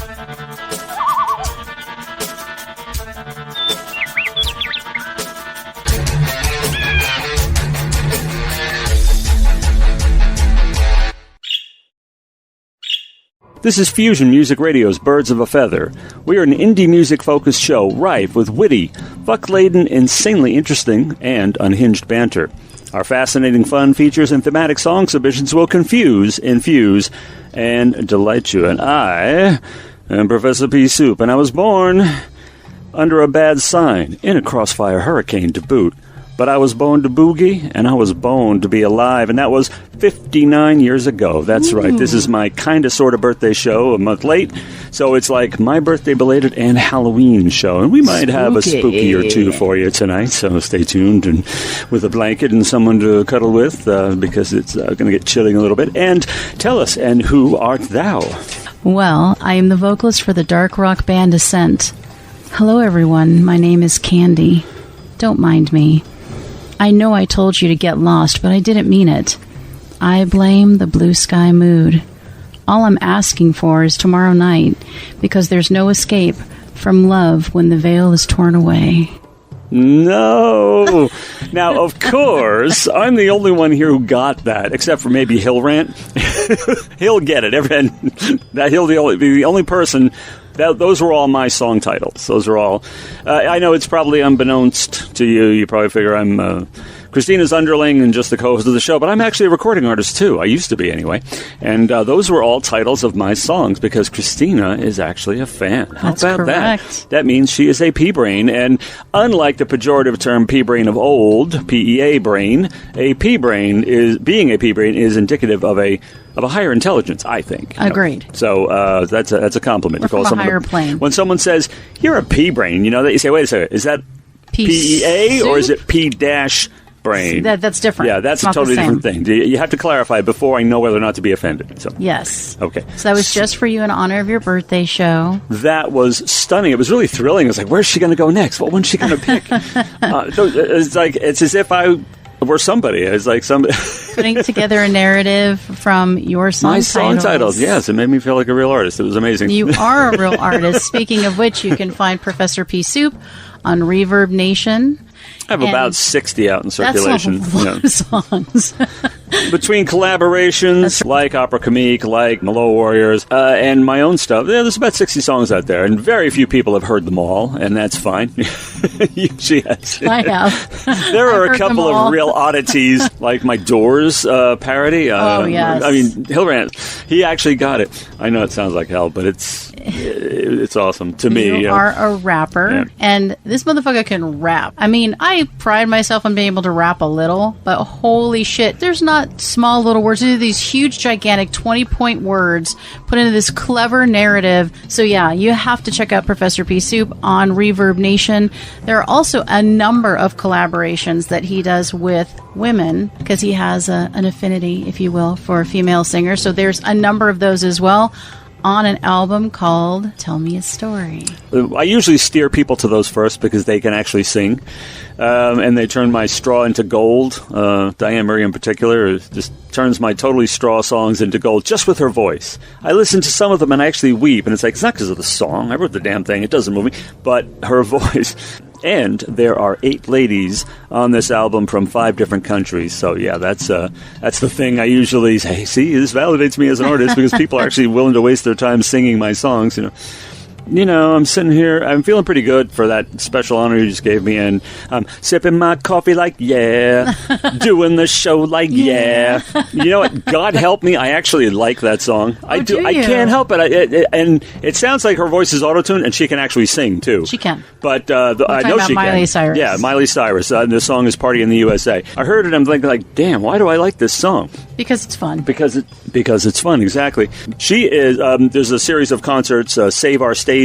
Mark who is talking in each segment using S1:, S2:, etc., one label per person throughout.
S1: This is Fusion Music Radio's Birds of a Feather. We are an indie music-focused show rife with witty, fuck-laden, insanely interesting, and unhinged banter. Our fascinating fun features and thematic song submissions will confuse, infuse, and delight you. And I am Professor P-Soop, and I was born under a bad sign, in a crossfire hurricane to boot. But I was born to boogie, and I was born to be alive, and that was 59 years ago. That's right. This is my kind of sort of birthday show, a month late. So it's like my birthday belated and Halloween show. And we might have a spooky or two for you tonight, so stay tuned and with a blanket and someone to cuddle with, because it's going to get chilling a little bit. And tell us, and who art thou?
S2: Well, I am the vocalist for the dark rock band ASNT. Hello, everyone. My name is Candy. Don't mind me. I know I told you to get lost, but I didn't mean it. I blame the blue sky mood. All I'm asking for is tomorrow night, because there's no escape from love when the veil is torn away.
S1: No! Now, of course, I'm the only one here who got that, except for maybe Hill Rant. He'll get it. He'll be the only person. Those were all my song titles. Those are all. I know it's probably unbeknownst to you. You probably figure I'm Christina's underling and just the co-host of the show, but I'm actually a recording artist too. I used to be anyway. And those were all titles of my songs because Christina is actually a fan. How
S2: That's
S1: about
S2: correct.
S1: that? That means she is a P-brain, and unlike the pejorative term P-brain of old, PEA brain, a P-brain is indicative of a higher intelligence, I think.
S2: Agreed.
S1: So that's a compliment.
S2: Or from a higher plane.
S1: When someone says, you're a P-brain, that you say, wait a second, is that PEA or is it P-brain?
S2: That's different.
S1: Yeah, that's a totally different thing. You have to clarify before I know whether or not to be offended. So.
S2: Yes.
S1: Okay.
S2: So that was just for you in honor of your birthday show.
S1: That was stunning. It was really thrilling. I was like, where's she going to go next? What one's she going to pick? It's as if I were somebody. It's like somebody
S2: Putting together a narrative from your song
S1: My
S2: titles.
S1: song titles, yes. It made me feel like a real artist. It was amazing.
S2: You are a real artist. Speaking of which, you can find Professor P-Soop on Reverb Nation.
S1: I have about 60 out in circulation.
S2: That's a lot of songs.
S1: Between collaborations like Opera Comique, like Mellow Warriors, and my own stuff, there's about 60 songs out there, and very few people have heard them all, and that's fine. She has.
S2: I have.
S1: There are a couple of real oddities, like my Doors parody.
S2: Oh, yes.
S1: I mean, Hilrant, he actually got it. I know it sounds like hell, but it's awesome to me.
S2: You are a rapper, and this motherfucker can rap. I mean, I pride myself on being able to rap a little, but holy shit, there's not small little words. These are these huge, gigantic 20-point words put into this clever narrative. So yeah, you have to check out Professor P-Soop on Reverb Nation. There are also a number of collaborations that he does with women, because he has an affinity, if you will, for female singers. So there's a number of those as well, on an album called Tell Me a Story.
S1: I usually steer people to those first because they can actually sing. And they turn my straw into gold. Diane Murray in particular just turns my totally straw songs into gold just with her voice. I listen to some of them and I actually weep. And it's like, it's not because of the song. I wrote the damn thing. It doesn't move me. But her voice. And there are 8 ladies on this album from 5 different countries. So, yeah, that's the thing I usually say. See, this validates me as an artist because people are actually willing to waste their time singing my songs, I'm sitting here, I'm feeling pretty good for that special honor you just gave me, and I'm sipping my coffee like, yeah, doing the show like, yeah. You know what? God help me, I actually like that song. I do. I can't help it. And it sounds like her voice is auto-tuned, and she can actually sing, too.
S2: She can.
S1: But I know she
S2: Miley
S1: can.
S2: Cyrus.
S1: Yeah, Miley Cyrus. The song is Party in the USA. I heard it, I'm thinking, like, damn, why do I like this song?
S2: Because it's fun.
S1: Because it's fun, exactly. She is, there's a series of concerts, Save Our Stages,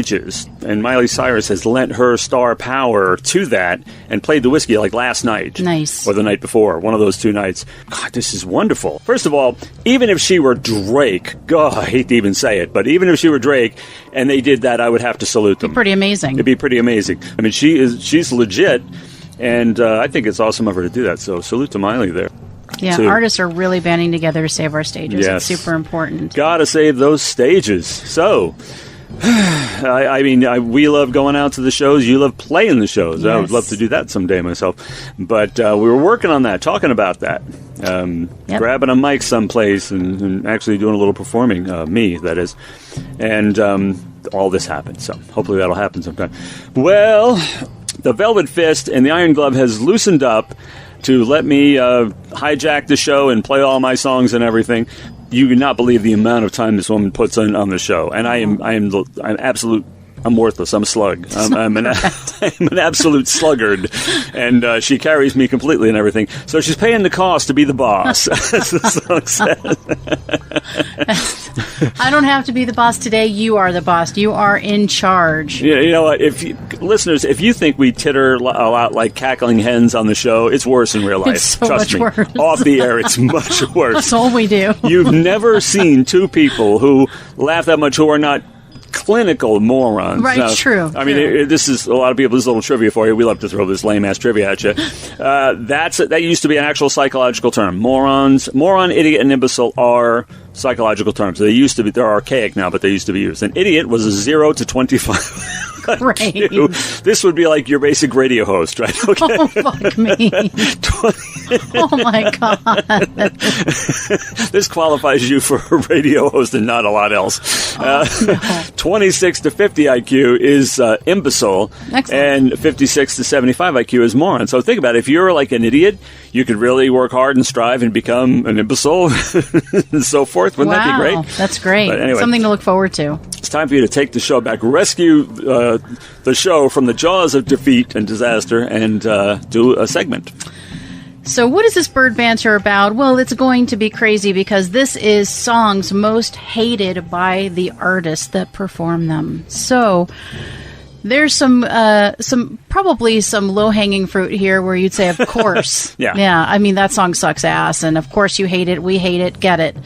S1: and Miley Cyrus has lent her star power to that and played the whiskey like last night.
S2: Nice.
S1: Or the night before, one of those 2 nights. God, this is wonderful. First of all, even if she were Drake, God, I hate to even say it, but even if she were Drake and they did that, I would have to salute them.
S2: It'd be pretty amazing.
S1: It'd be pretty amazing. I mean, she's legit, and I think it's awesome of her to do that, so salute to Miley there.
S2: Yeah, artists are really banding together to save our stages.
S1: Yes.
S2: It's super important.
S1: Gotta save those stages. So, I mean, we love going out to the shows. You love playing the shows.
S2: Yes.
S1: I would love to do that someday myself. But we were working on that, talking about that. Grabbing a mic someplace and actually doing a little performing, me, that is. And all this happened. So hopefully that'll happen sometime. Well, the Velvet Fist and the Iron Glove has loosened up to let me hijack the show and play all my songs and everything. You would not believe the amount of time this woman puts on the show, and I'm worthless. I'm a slug. I'm an absolute sluggard, and she carries me completely and everything. So she's paying the cost to be the boss, as the song says.
S2: I don't have to be the boss today. You are the boss. You are in charge.
S1: Yeah, you know what? Listeners, if you think we titter a lot like cackling hens on the show, it's worse in real life.
S2: It's so
S1: Trust
S2: much
S1: me.
S2: worse.
S1: Off the air, it's much worse.
S2: That's all we do.
S1: You've never seen two people who laugh that much who are not clinical morons.
S2: Right,
S1: now,
S2: true.
S1: I mean, this is a lot of people. This is a little trivia for you. We love to throw this lame ass trivia at you. That used to be an actual psychological term. Moron, idiot, and imbecile are psychological terms. They used to be. They're archaic now, but they used to be used. An idiot was a 0 to 25.
S2: Great.
S1: This would be like your basic radio host, right? Okay.
S2: Oh, fuck me. Oh, my God.
S1: This qualifies you for a radio host and not a lot else.
S2: No.
S1: 26 to 50 IQ is imbecile.
S2: Excellent.
S1: And 56 to 75 IQ is moron. So think about it. If you're like an idiot, you could really work hard and strive and become an imbecile and so forth. Wouldn't that be great?
S2: That's great.
S1: But anyway,
S2: something to look forward to.
S1: It's time for you to take the show back, rescue the show from the jaws of defeat and disaster, and do a segment.
S2: So what is this bird banter about? Well, it's going to be crazy because this is songs most hated by the artists that perform them. So there's some probably some low-hanging fruit here where you'd say, of course. Yeah, I mean, that song sucks ass, and of course you hate it, we hate it, get it.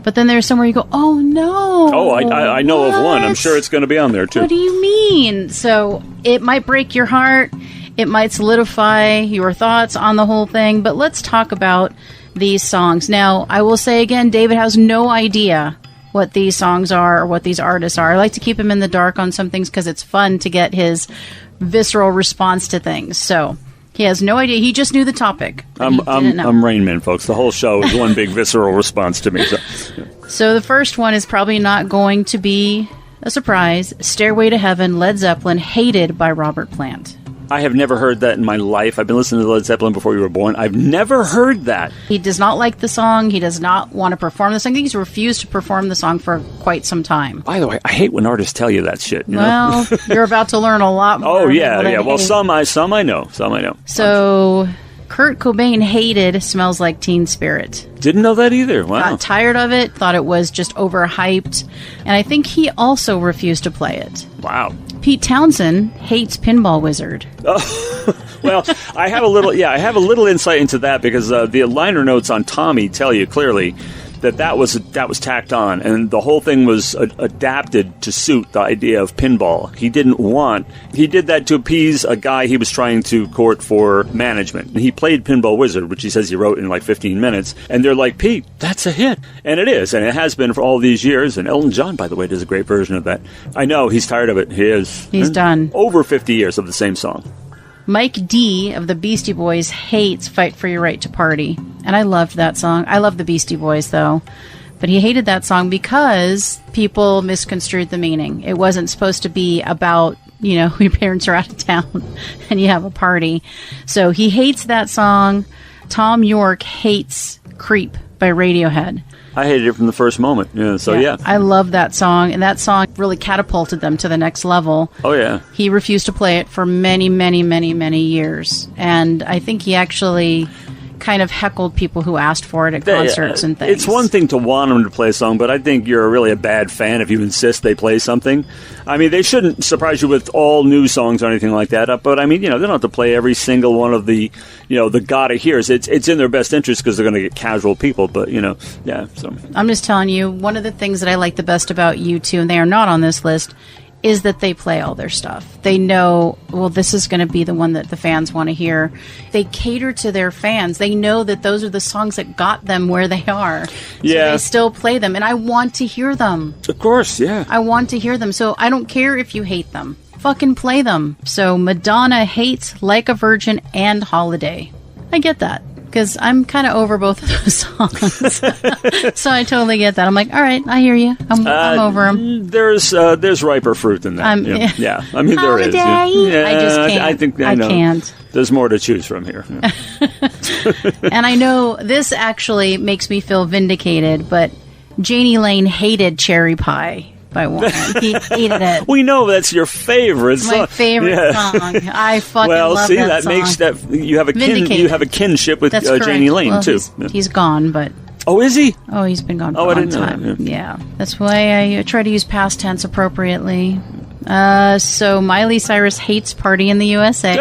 S2: But then there's somewhere you go, oh, no.
S1: Oh, I know of one. I'm sure it's going to be on there, too.
S2: What do you mean? So it might break your heart. It might solidify your thoughts on the whole thing. But let's talk about these songs. Now, I will say again, David has no idea what these songs are or what these artists are. I like to keep him in the dark on some things because it's fun to get his visceral response to things. So he has no idea. He just knew the topic.
S1: I'm Rain Man, folks. The whole show is one big visceral response to me.
S2: So the first one is probably not going to be a surprise. Stairway to Heaven, Led Zeppelin, hated by Robert Plant.
S1: I have never heard that in my life. I've been listening to Led Zeppelin before you were born. I've never heard that.
S2: He does not like the song. He does not want to perform the song. I think he's refused to perform the song for quite some time.
S1: By the way, I hate when artists tell you that shit.
S2: Well, you're about to learn a lot more.
S1: Oh, yeah. Well, some I know.
S2: So Kurt Cobain hated Smells Like Teen Spirit.
S1: Didn't know that either. Wow.
S2: Got tired of it, thought it was just overhyped, and I think he also refused to play it.
S1: Wow.
S2: Pete Townsend hates Pinball Wizard.
S1: Oh, well, I have a little insight into that because the liner notes on Tommy tell you clearly that was tacked on, and the whole thing was adapted to suit the idea of pinball. He did that to appease a guy he was trying to court for management. And he played Pinball Wizard, which he says he wrote in like 15 minutes, and they're like, Pete, that's a hit. And it is, and it has been for all these years, and Elton John, by the way, does a great version of that. I know, he's tired of it. He is.
S2: He's done.
S1: Over 50 years of the same song.
S2: Mike D of the Beastie Boys hates Fight for Your Right to Party. And I loved that song. I love the Beastie Boys, though. But he hated that song because people misconstrued the meaning. It wasn't supposed to be about, your parents are out of town and you have a party. So he hates that song. Tom York hates Creep by Radiohead.
S1: I hated it from the first moment. Yeah.
S2: I love that song, and that song really catapulted them to the next level.
S1: Oh, yeah.
S2: He refused to play it for many, many, many, many years. And I think he actually kind of heckled people who asked for it at concerts and things.
S1: It's one thing to want them to play a song, but I think you're really a bad fan if you insist they play something. I mean, they shouldn't surprise you with all new songs or anything like that, but I mean, they don't have to play every single one of the, the gotta hears. It's in their best interest because they're going to get casual people, but, so.
S2: I'm just telling you, one of the things that I like the best about U2, and they are not on this list, is that they play all their stuff. They know, well, this is going to be the one that the fans want to hear. They cater to their fans. They know that those are the songs that got them where they are.
S1: Yeah.
S2: So they still play them, and I want to hear them.
S1: Of course, yeah.
S2: I want to hear them, so I don't care if you hate them. Fucking play them. So Madonna hates Like a Virgin and Holiday. I get that, because I'm kind of over both of those songs. So I totally get that. I'm like, all right, I hear you. I'm over them.
S1: There's riper fruit than that. Yeah. I mean, there is.
S2: Holiday.
S1: Yeah,
S2: I just can't.
S1: I know.
S2: Can't.
S1: There's more to choose from here. Yeah.
S2: And I know this actually makes me feel vindicated, but Janie Lane hated Cherry Pie by Juana. He hated it.
S1: We know that's your favorite song.
S2: My favorite song. I fucking love that song.
S1: Makes that you have a kinship with Janie Lane too.
S2: He's gone, but
S1: oh, is he?
S2: Oh, he's been gone for a long time. Yeah, that's why I try to use past tense appropriately. So Miley Cyrus hates Party in the USA.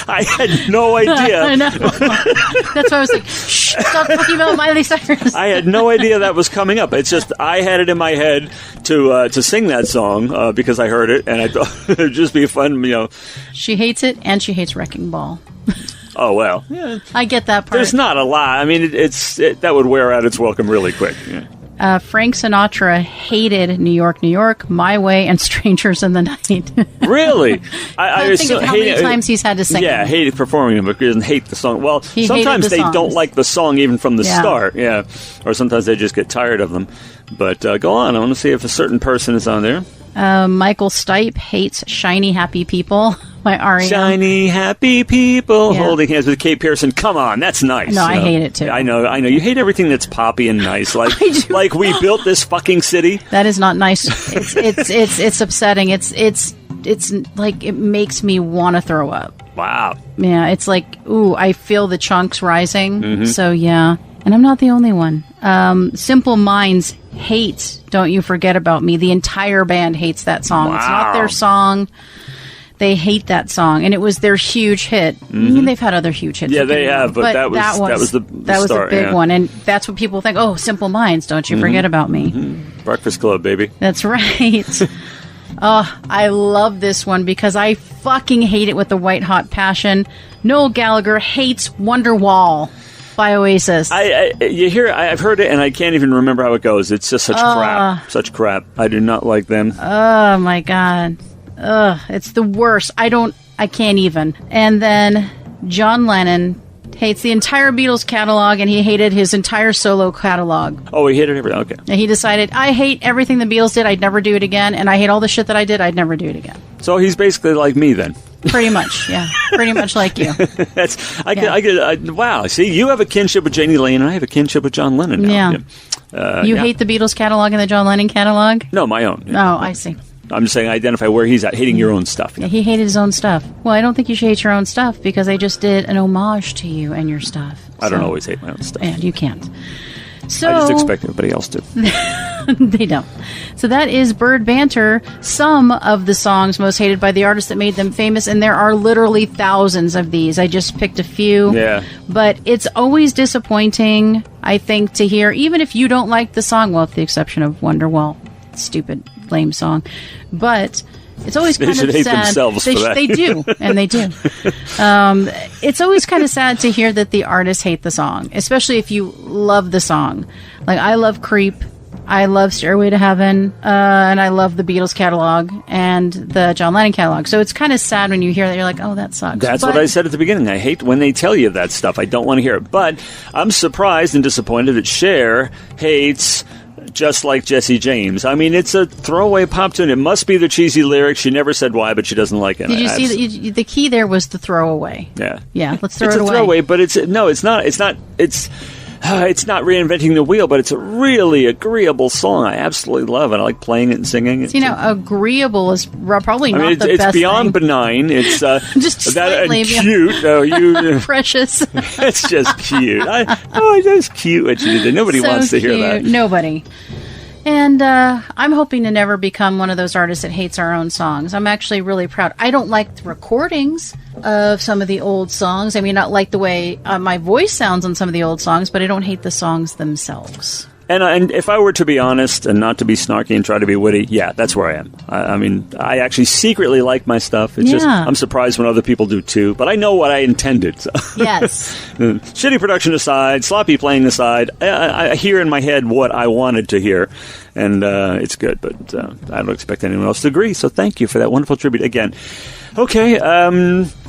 S1: I had no idea.
S2: I know. That's why I was like, shh, stop talking about Miley Cyrus.
S1: I had no idea that was coming up. It's just I had it in my head to sing that song because I heard it, and I thought it would just be fun,
S2: She hates it, and she hates Wrecking Ball.
S1: Oh, well. Yeah.
S2: I get that part.
S1: There's not a lot. I mean, that would wear out its welcome really quick. Yeah.
S2: Frank Sinatra hated New York, New York, My Way, and Strangers in the Night.
S1: Really?
S2: I think of how many times he's had to sing
S1: it. Hated performing it, but he doesn't hate the song. Well, sometimes they don't like the song even from the start. Yeah. Or sometimes they just get tired of them. But go on. I want to see if a certain person is on there.
S2: Michael Stipe hates Shiny Happy People by R.E.M.
S1: Shiny Happy People holding hands with Kate Pearson. Come on, that's nice.
S2: No, I hate it too.
S1: I know. You hate everything that's poppy and nice. Like like we built this fucking city.
S2: That is not nice. It's upsetting. It's like it makes me want to throw up.
S1: Wow.
S2: Yeah, it's like, ooh, I feel the chunks rising. Mm-hmm. So yeah. And I'm not the only one. Simple Minds hates Don't You Forget About Me. The entire band hates that song. Wow. It's not their song. They hate that song, and it was their huge hit. Mm-hmm. I mean, they've had other huge hits.
S1: Yeah, they have, but that was the
S2: big one, and that's what people think. Oh, Simple Minds, Don't You Forget About Me.
S1: Mm-hmm. Breakfast Club, baby.
S2: That's right. Oh, I love this one because I fucking hate it with the white hot passion. Noel Gallagher hates Wonderwall by Oasis.
S1: I've heard it, and I can't even remember how it goes. It's just such crap. Such crap. I do not like them.
S2: Oh, my God. Ugh, it's the worst. I can't even. And then John Lennon hates the entire Beatles catalog, and he hated his entire solo catalog.
S1: Oh, he hated everything. Okay.
S2: And he decided, I hate everything the Beatles did. I'd never do it again. And I hate all the shit that I did. I'd never do it again.
S1: So he's basically like me then.
S2: Pretty much, yeah. Pretty much like you.
S1: Wow. See, you have a kinship with Janie Lane, and I have a kinship with John Lennon now.
S2: Yeah. You hate the Beatles catalog and the John Lennon catalog?
S1: No, my own.
S2: Oh, I see.
S1: I'm just saying identify where he's at, hating your own stuff.
S2: Yeah, he hated his own stuff. Well, I don't think you should hate your own stuff because I just did an homage to you and your stuff.
S1: I don't always hate my own stuff.
S2: And you can't. So,
S1: I just expect everybody else to.
S2: They don't. So that is Bird Banter, some of the songs most hated by the artists that made them famous, and there are literally thousands of these. I just picked a few.
S1: Yeah.
S2: But it's always disappointing, I think, to hear, even if you don't like the song, well, with the exception of Wonderwall. Stupid, lame song. But it's always kind of sad.
S1: They should hate themselves for that.
S2: They do, and they do. It's always kind of sad to hear that the artists hate the song, especially if you love the song. Like, I love Creep, I love Stairway to Heaven, and I love the Beatles catalog and the John Lennon catalog. So it's kind of sad when you hear that. You're like, oh, that sucks.
S1: That's what I said at the beginning. I hate when they tell you that stuff. I don't want to hear it. But I'm surprised and disappointed that Cher hates Just Like Jesse James. I mean, it's a throwaway pop tune. It must be the cheesy lyrics. She never said why, but she doesn't like it.
S2: Did you see the key there was the throwaway?
S1: Yeah.
S2: Yeah, let's throw it away.
S1: It's a throwaway, but it's not reinventing the wheel, but it's a really agreeable song. I absolutely love it. I like playing it and singing it.
S2: So, agreeable is probably not the best
S1: it's beyond
S2: thing.
S1: Benign. It's
S2: just slightly
S1: cute.
S2: Precious.
S1: It's just cute. That's cute what you did. Nobody wants to hear that.
S2: Nobody. And I'm hoping to never become one of those artists that hates our own songs. I'm actually really proud. I don't like the recordings of some of the old songs. I mean, not like the way my voice sounds on some of the old songs, but I don't hate the songs themselves.
S1: And if I were to be honest and not to be snarky and try to be witty, yeah, that's where I am. I mean, I actually secretly like my stuff. It's just, I'm surprised when other people do too, but I know what I intended. So.
S2: Yes.
S1: Shitty production aside, sloppy playing aside, I hear in my head what I wanted to hear, and it's good, but I don't expect anyone else to agree, so thank you for that wonderful tribute again. Okay,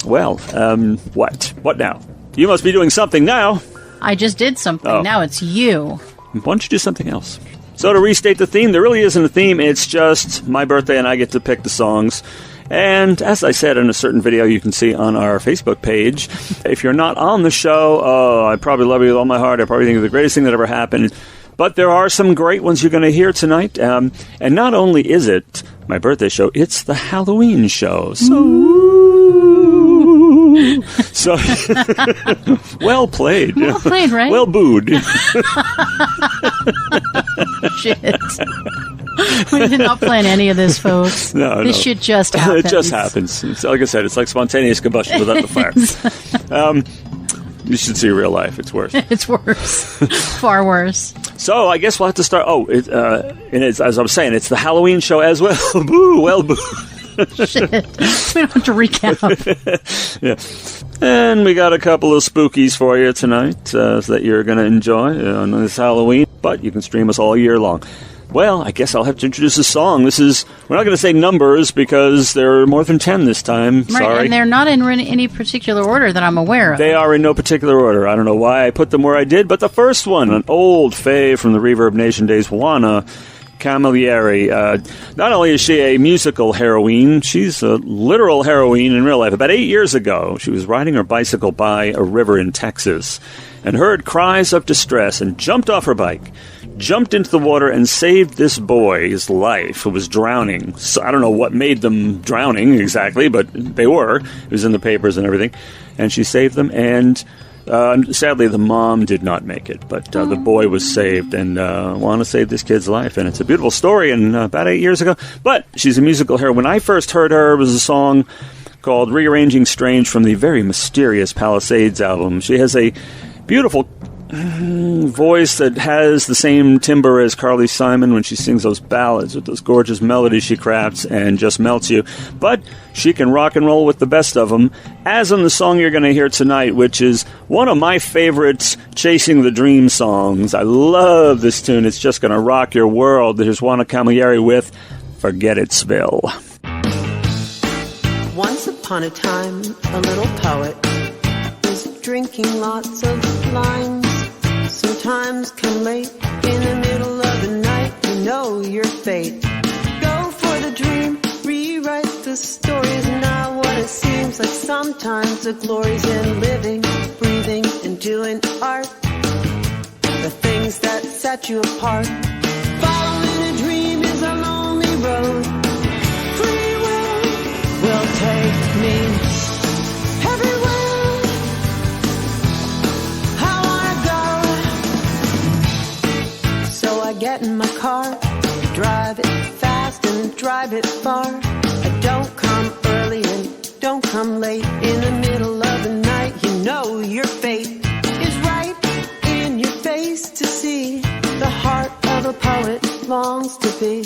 S1: what? What now? You must be doing something now.
S2: I just did something. Oh. Now it's you.
S1: Why don't you do something else? So to restate the theme, there really isn't a theme. It's just my birthday and I get to pick the songs. And as I said in a certain video you can see on our Facebook page, if you're not on the show, I probably love you with all my heart. I probably think it's the greatest thing that ever happened. But there are some great ones you're going to hear tonight. And not only is it my birthday show, it's the Halloween show. So, well played.
S2: Well played, right?
S1: Well booed.
S2: Shit. We did not plan any of this, folks. This shit just happens.
S1: It just happens. It's, like I said, it's like spontaneous combustion without the fire. You should see real life. It's worse.
S2: It's worse. Far worse.
S1: So I guess we'll have to start. And it's, as I was saying, it's the Halloween show as well. Boo, well, boo.
S2: Shit. We don't have to recap.
S1: Yeah. And we got a couple of spookies for you tonight that you're going to enjoy on this Halloween. But you can stream us all year long. Well, I guess I'll have to introduce a song. We're not going to say numbers because there are more than 10 this time.
S2: Right,
S1: sorry.
S2: And they're not in any particular order that I'm aware of.
S1: They are in no particular order. I don't know why I put them where I did, but the first one, an old fave from the Reverb Nation days, Juana Camilleri. Not only is she a musical heroine, she's a literal heroine in real life. About 8 years ago, she was riding her bicycle by a river in Texas and heard cries of distress and jumped off her bike, jumped into the water and saved this boy's life who was drowning. So I don't know what made them drowning exactly, but they were. It was in the papers and everything. And she saved them, and sadly the mom did not make it, but the boy was saved, and Juana saved this kid's life. And it's a beautiful story, and about 8 years ago. But she's a musical hero. When I first heard her, it was a song called Rearranging Strange from the very mysterious Palisades album. She has a beautiful voice that has the same timbre as Carly Simon when she sings those ballads with those gorgeous melodies she crafts and just melts you. But she can rock and roll with the best of them, as in the song you're going to hear tonight, which is one of my favorites, Chasing the Dream songs. I love this tune. It's just going to rock your world. Here's Juana Camilleri with Forget Itsville.
S3: Once upon a time, a little poet was drinking lots of limes. Sometimes come late in the middle of the night, you know your fate. Go for the dream, rewrite the stories, not what it seems like. Sometimes the glory's in living, breathing, and doing art. The things that set you apart. Following a dream is a lonely road. Free will take me everywhere. Get in my car, drive it fast and drive it far. I don't come early and don't come late. In the middle of the night, you know your fate is right in your face to see. The heart of a poet longs to be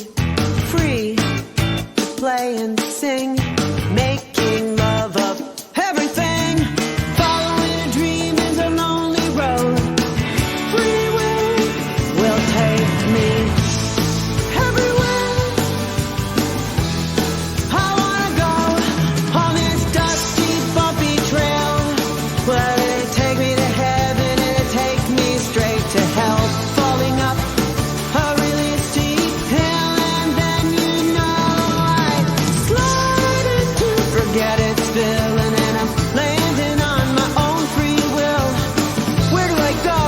S3: free to play and sing, making love of everything. Following a dream is a lonely road. Free will take me everywhere. I wanna go on this dusty, bumpy trail. Will it take me to heaven? It'll take me straight to hell. Falling up a really steep hill, and then you know I slide into Forget Itsville, and then I'm landing on my own free will. Where do I go?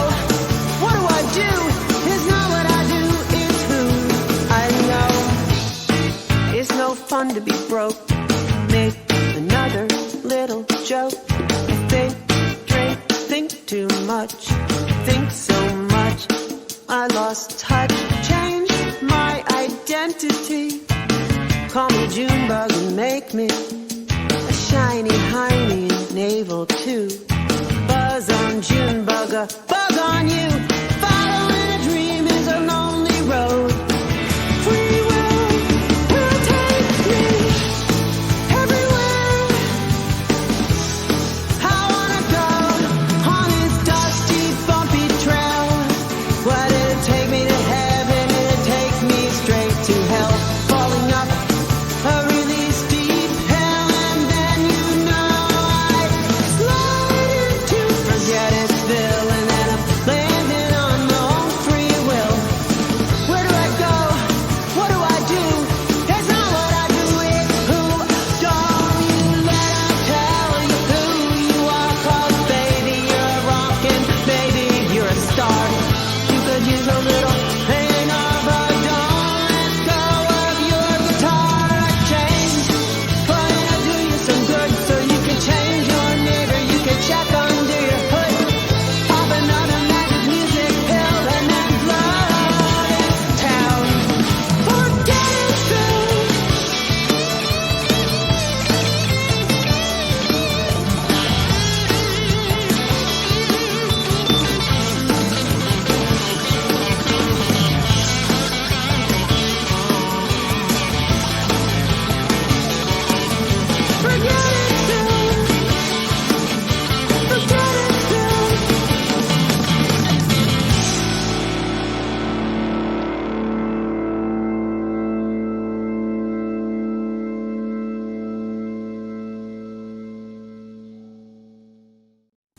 S3: What do I do? It's no fun to be broke. Make another little joke. I think too much, think so much. I lost touch, changed my identity. Call me Junebug and make me a shiny hiney navel too. Buzz on Junebug, a bug on you. Following a dream is a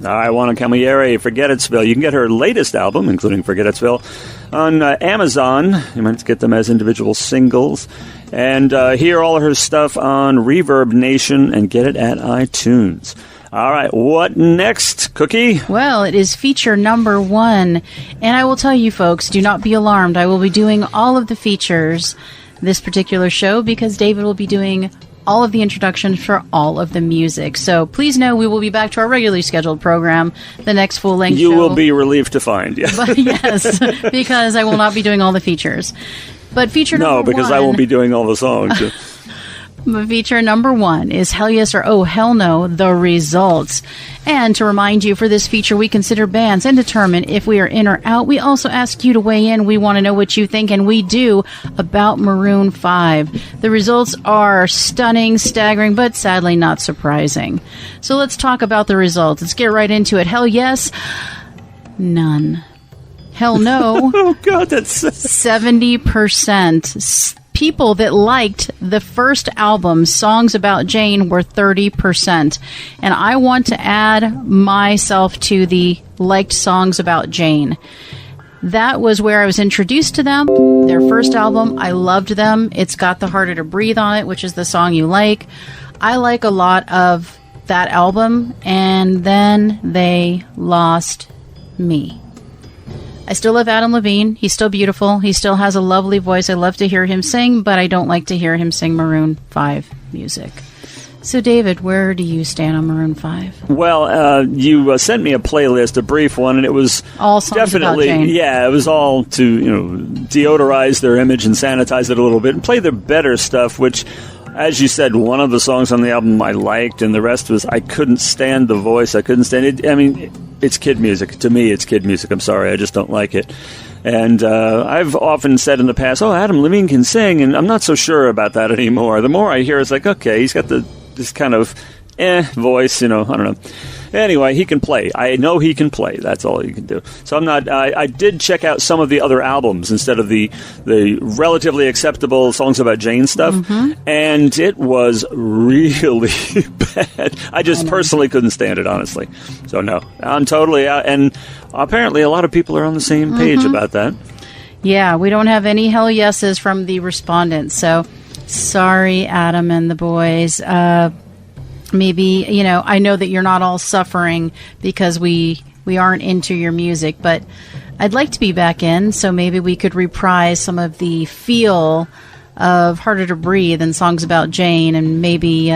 S1: All right, Juana Camilleri, Forget Itsville. You can get her latest album, including Forget Itsville, on Amazon. You might get them as individual singles. And hear all of her stuff on Reverb Nation and get it at iTunes. All right, what next, Cookie?
S2: Well, it is feature number 1. And I will tell you, folks, do not be alarmed. I will be doing all of the features this particular show because David will be doing all of the introductions for all of the music. So please know we will be back to our regularly scheduled program, the next full-length show.
S1: You will be relieved to find, yes.
S2: But yes, because I will not be doing all the features. But feature number 1...
S1: No, because I won't be doing all the songs.
S2: Feature number 1 is Hell Yes or Oh Hell No, The Results. And to remind you, for this feature, we consider bands and determine if we are in or out. We also ask you to weigh in. We want to know what you think, and we do, about Maroon 5. The results are stunning, staggering, but sadly not surprising. So let's talk about the results. Let's get right into it. Hell yes, none. Hell no.
S1: Oh, God, that's
S2: 70%. People that liked the first album, Songs About Jane, were 30%. And I want to add myself to the liked Songs About Jane. That was where I was introduced to them. Their first album, I loved them. It's got the Harder to Breathe on it, which is the song you like. I like a lot of that album, and then they lost me. I still love Adam Levine. He's still beautiful. He still has a lovely voice. I love to hear him sing, but I don't like to hear him sing Maroon 5 music. So, David, where do you stand on Maroon 5?
S1: Well, you sent me a playlist, a brief one, and it was
S2: all songs
S1: definitely,
S2: about Jane.
S1: Yeah, it was all to deodorize their image and sanitize it a little bit and play their better stuff, which, as you said, one of the songs on the album I liked, and the rest was I couldn't stand the voice. I couldn't stand it. I mean, it's kid music. To me, it's kid music. I'm sorry. I just don't like it. And I've often said in the past, oh, Adam Levine can sing, and I'm not so sure about that anymore. The more I hear, it's like, okay, he's got this kind of voice, I don't know. Anyway, he can play. I know he can play. That's all he can do. So I'm not. I did check out some of the other albums instead of the relatively acceptable Songs About Jane stuff, and it was really bad. I just personally couldn't stand it, honestly. So no, I'm totally out. And apparently, a lot of people are on the same page about that.
S2: Yeah, we don't have any hell yeses from the respondents. So sorry, Adam and the boys. Maybe, I know that you're not all suffering because we aren't into your music, but I'd like to be back in, so maybe we could reprise some of the feel of Harder to Breathe and Songs About Jane, and maybe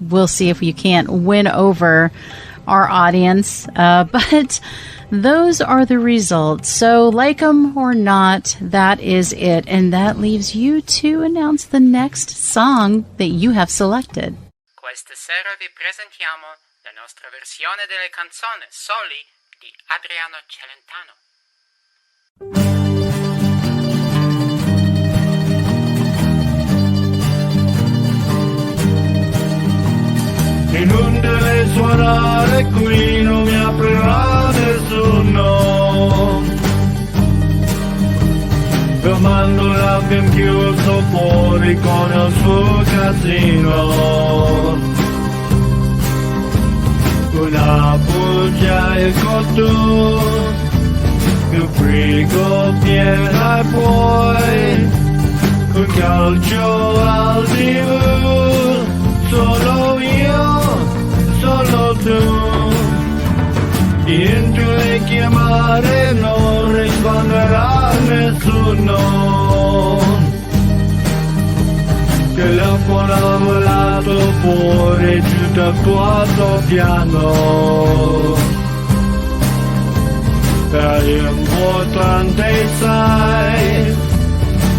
S2: we'll see if you can't win over our audience. But those are the results. So like them or not, that is it. And that leaves you to announce the next song that you have selected.
S4: Questa sera vi presentiamo la nostra versione delle canzoni Soli di Adriano Celentano.
S5: Inutile suonare qui, non mi aprirà nessuno. Domando l'abbiamo chiuso fuori con il suo casino. Una bugia e cotto, il frigo piena e poi col calcio al TV. Solo io, solo tu. Inutile chiamare, non risponderà nessuno. Telefono volato fuori giù dal quarto piano. Per importante sai,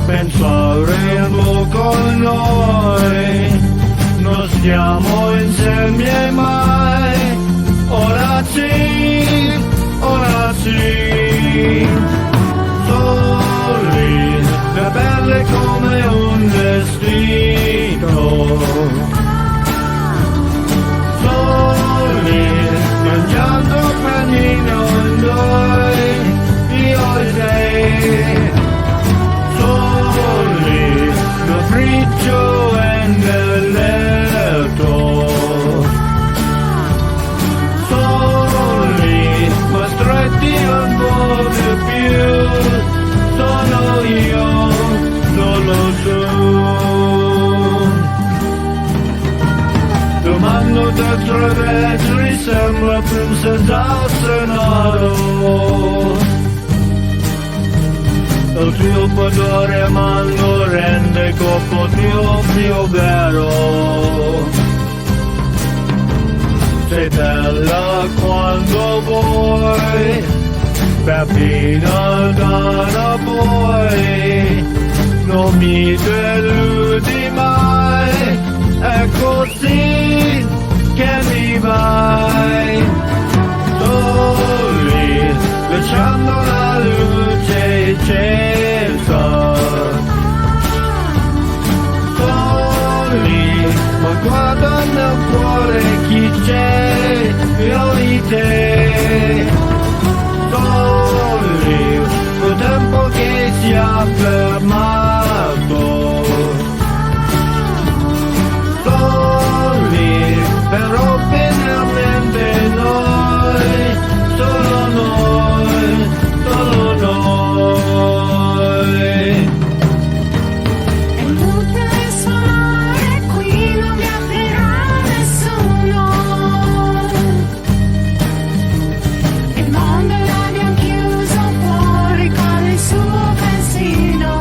S5: penseremo con noi. Non stiamo insieme mai. Ora sì, ora sì. Soli, le belle come un vestito. Soli, mangiando panino in due, io e te. Soli, vetri sembra più un sensazionato. Il tuo padre mando rende corpo più vero. Sei bella quando vuoi, bambina da poi, non mi deludi mai, è così che mi vai. Soli, lasciando la luce accesa. Soli, ma guarda nel cuore chi c'è, io di te. Soli, il tempo che si è fermato. Soli, però finalmente noi, solo noi, solo noi.
S6: È inutile suonare qui, non mi aprirà nessuno. Il mondo l'abbiamo chiuso fuori con il suo pensiero.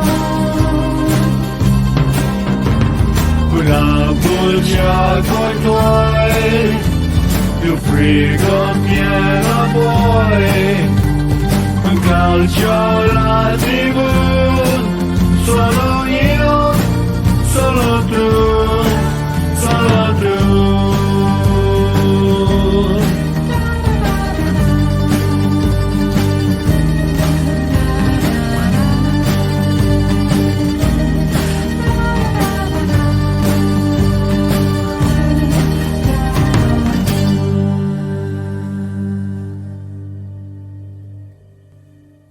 S5: Una buccia coi tuoi, più frigo piena vuoi, un calcio la TV, solo io, solo tu, solo tu.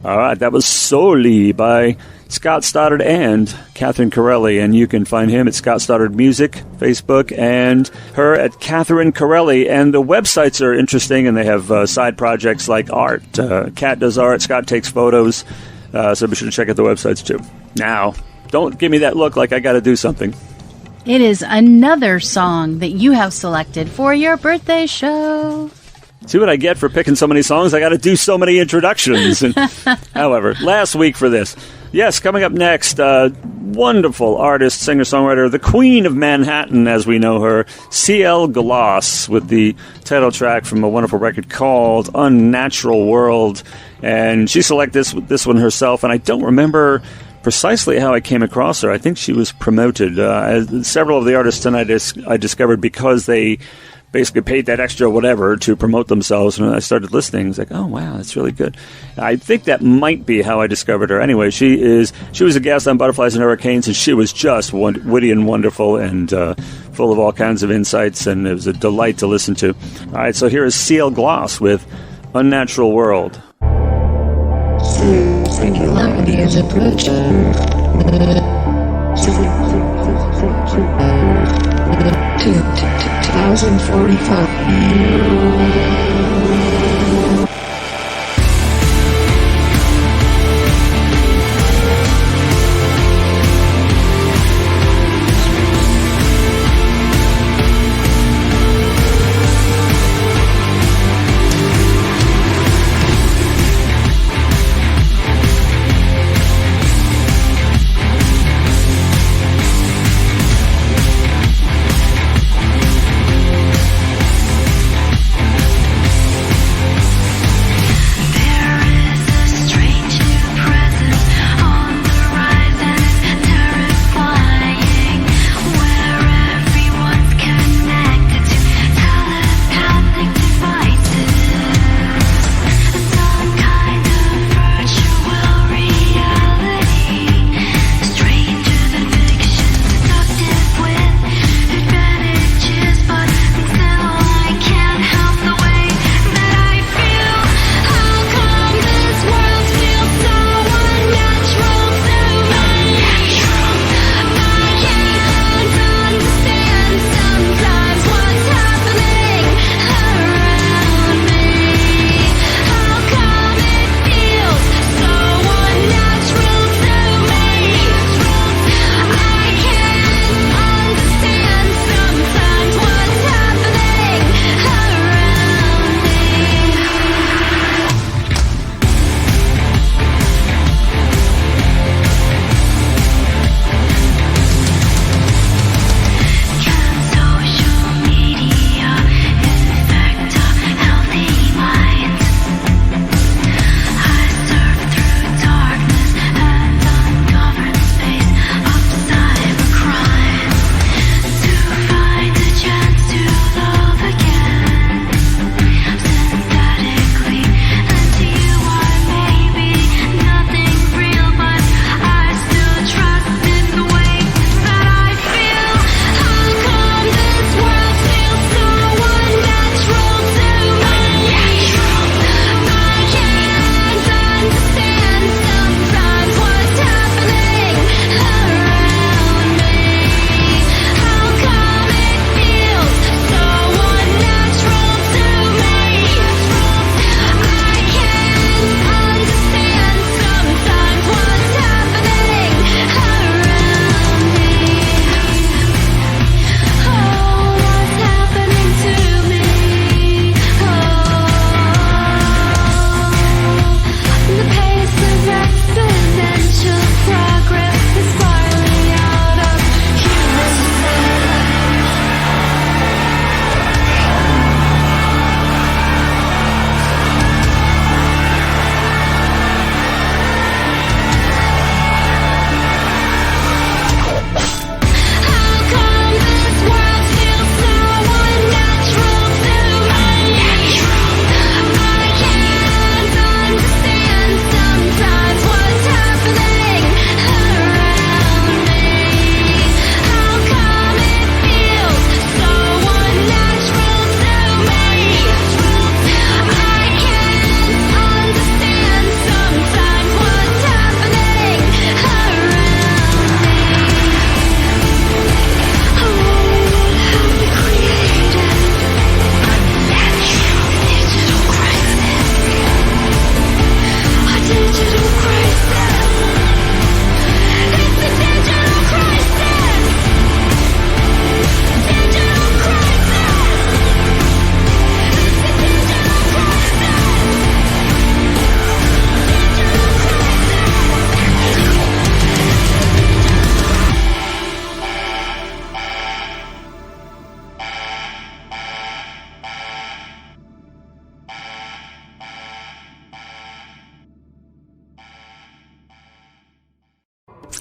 S1: All right, that was Soli by Scott Stoddard and Catherine Corelli, and you can find him at Scott Stoddard Music, Facebook, and her at Catherine Corelli. And the websites are interesting, and they have side projects like art. Kat does art, Scott takes photos, so be sure to check out the websites too. Now, don't give me that look like I got to do something.
S2: It is another song that you have selected for your birthday show.
S1: See what I get for picking so many songs? I got to do so many introductions. However, last week for this. Yes, coming up next, wonderful artist, singer-songwriter, the Queen of Manhattan, as we know her, Ciel Gloss, with the title track from a wonderful record called Unnatural World. And she selected this one herself, and I don't remember precisely how I came across her. I think she was promoted. Several of the artists tonight I discovered because they basically paid that extra whatever to promote themselves, and I started listening. It's like, oh wow, that's really good. I think that might be how I discovered her. Anyway, she was a guest on Butterflies and Hurricanes, and she was just witty and wonderful and full of all kinds of insights, and it was a delight to listen to. All right, so here is Ciel Gloss with Unnatural World.
S6: Singularity is approaching. 2045.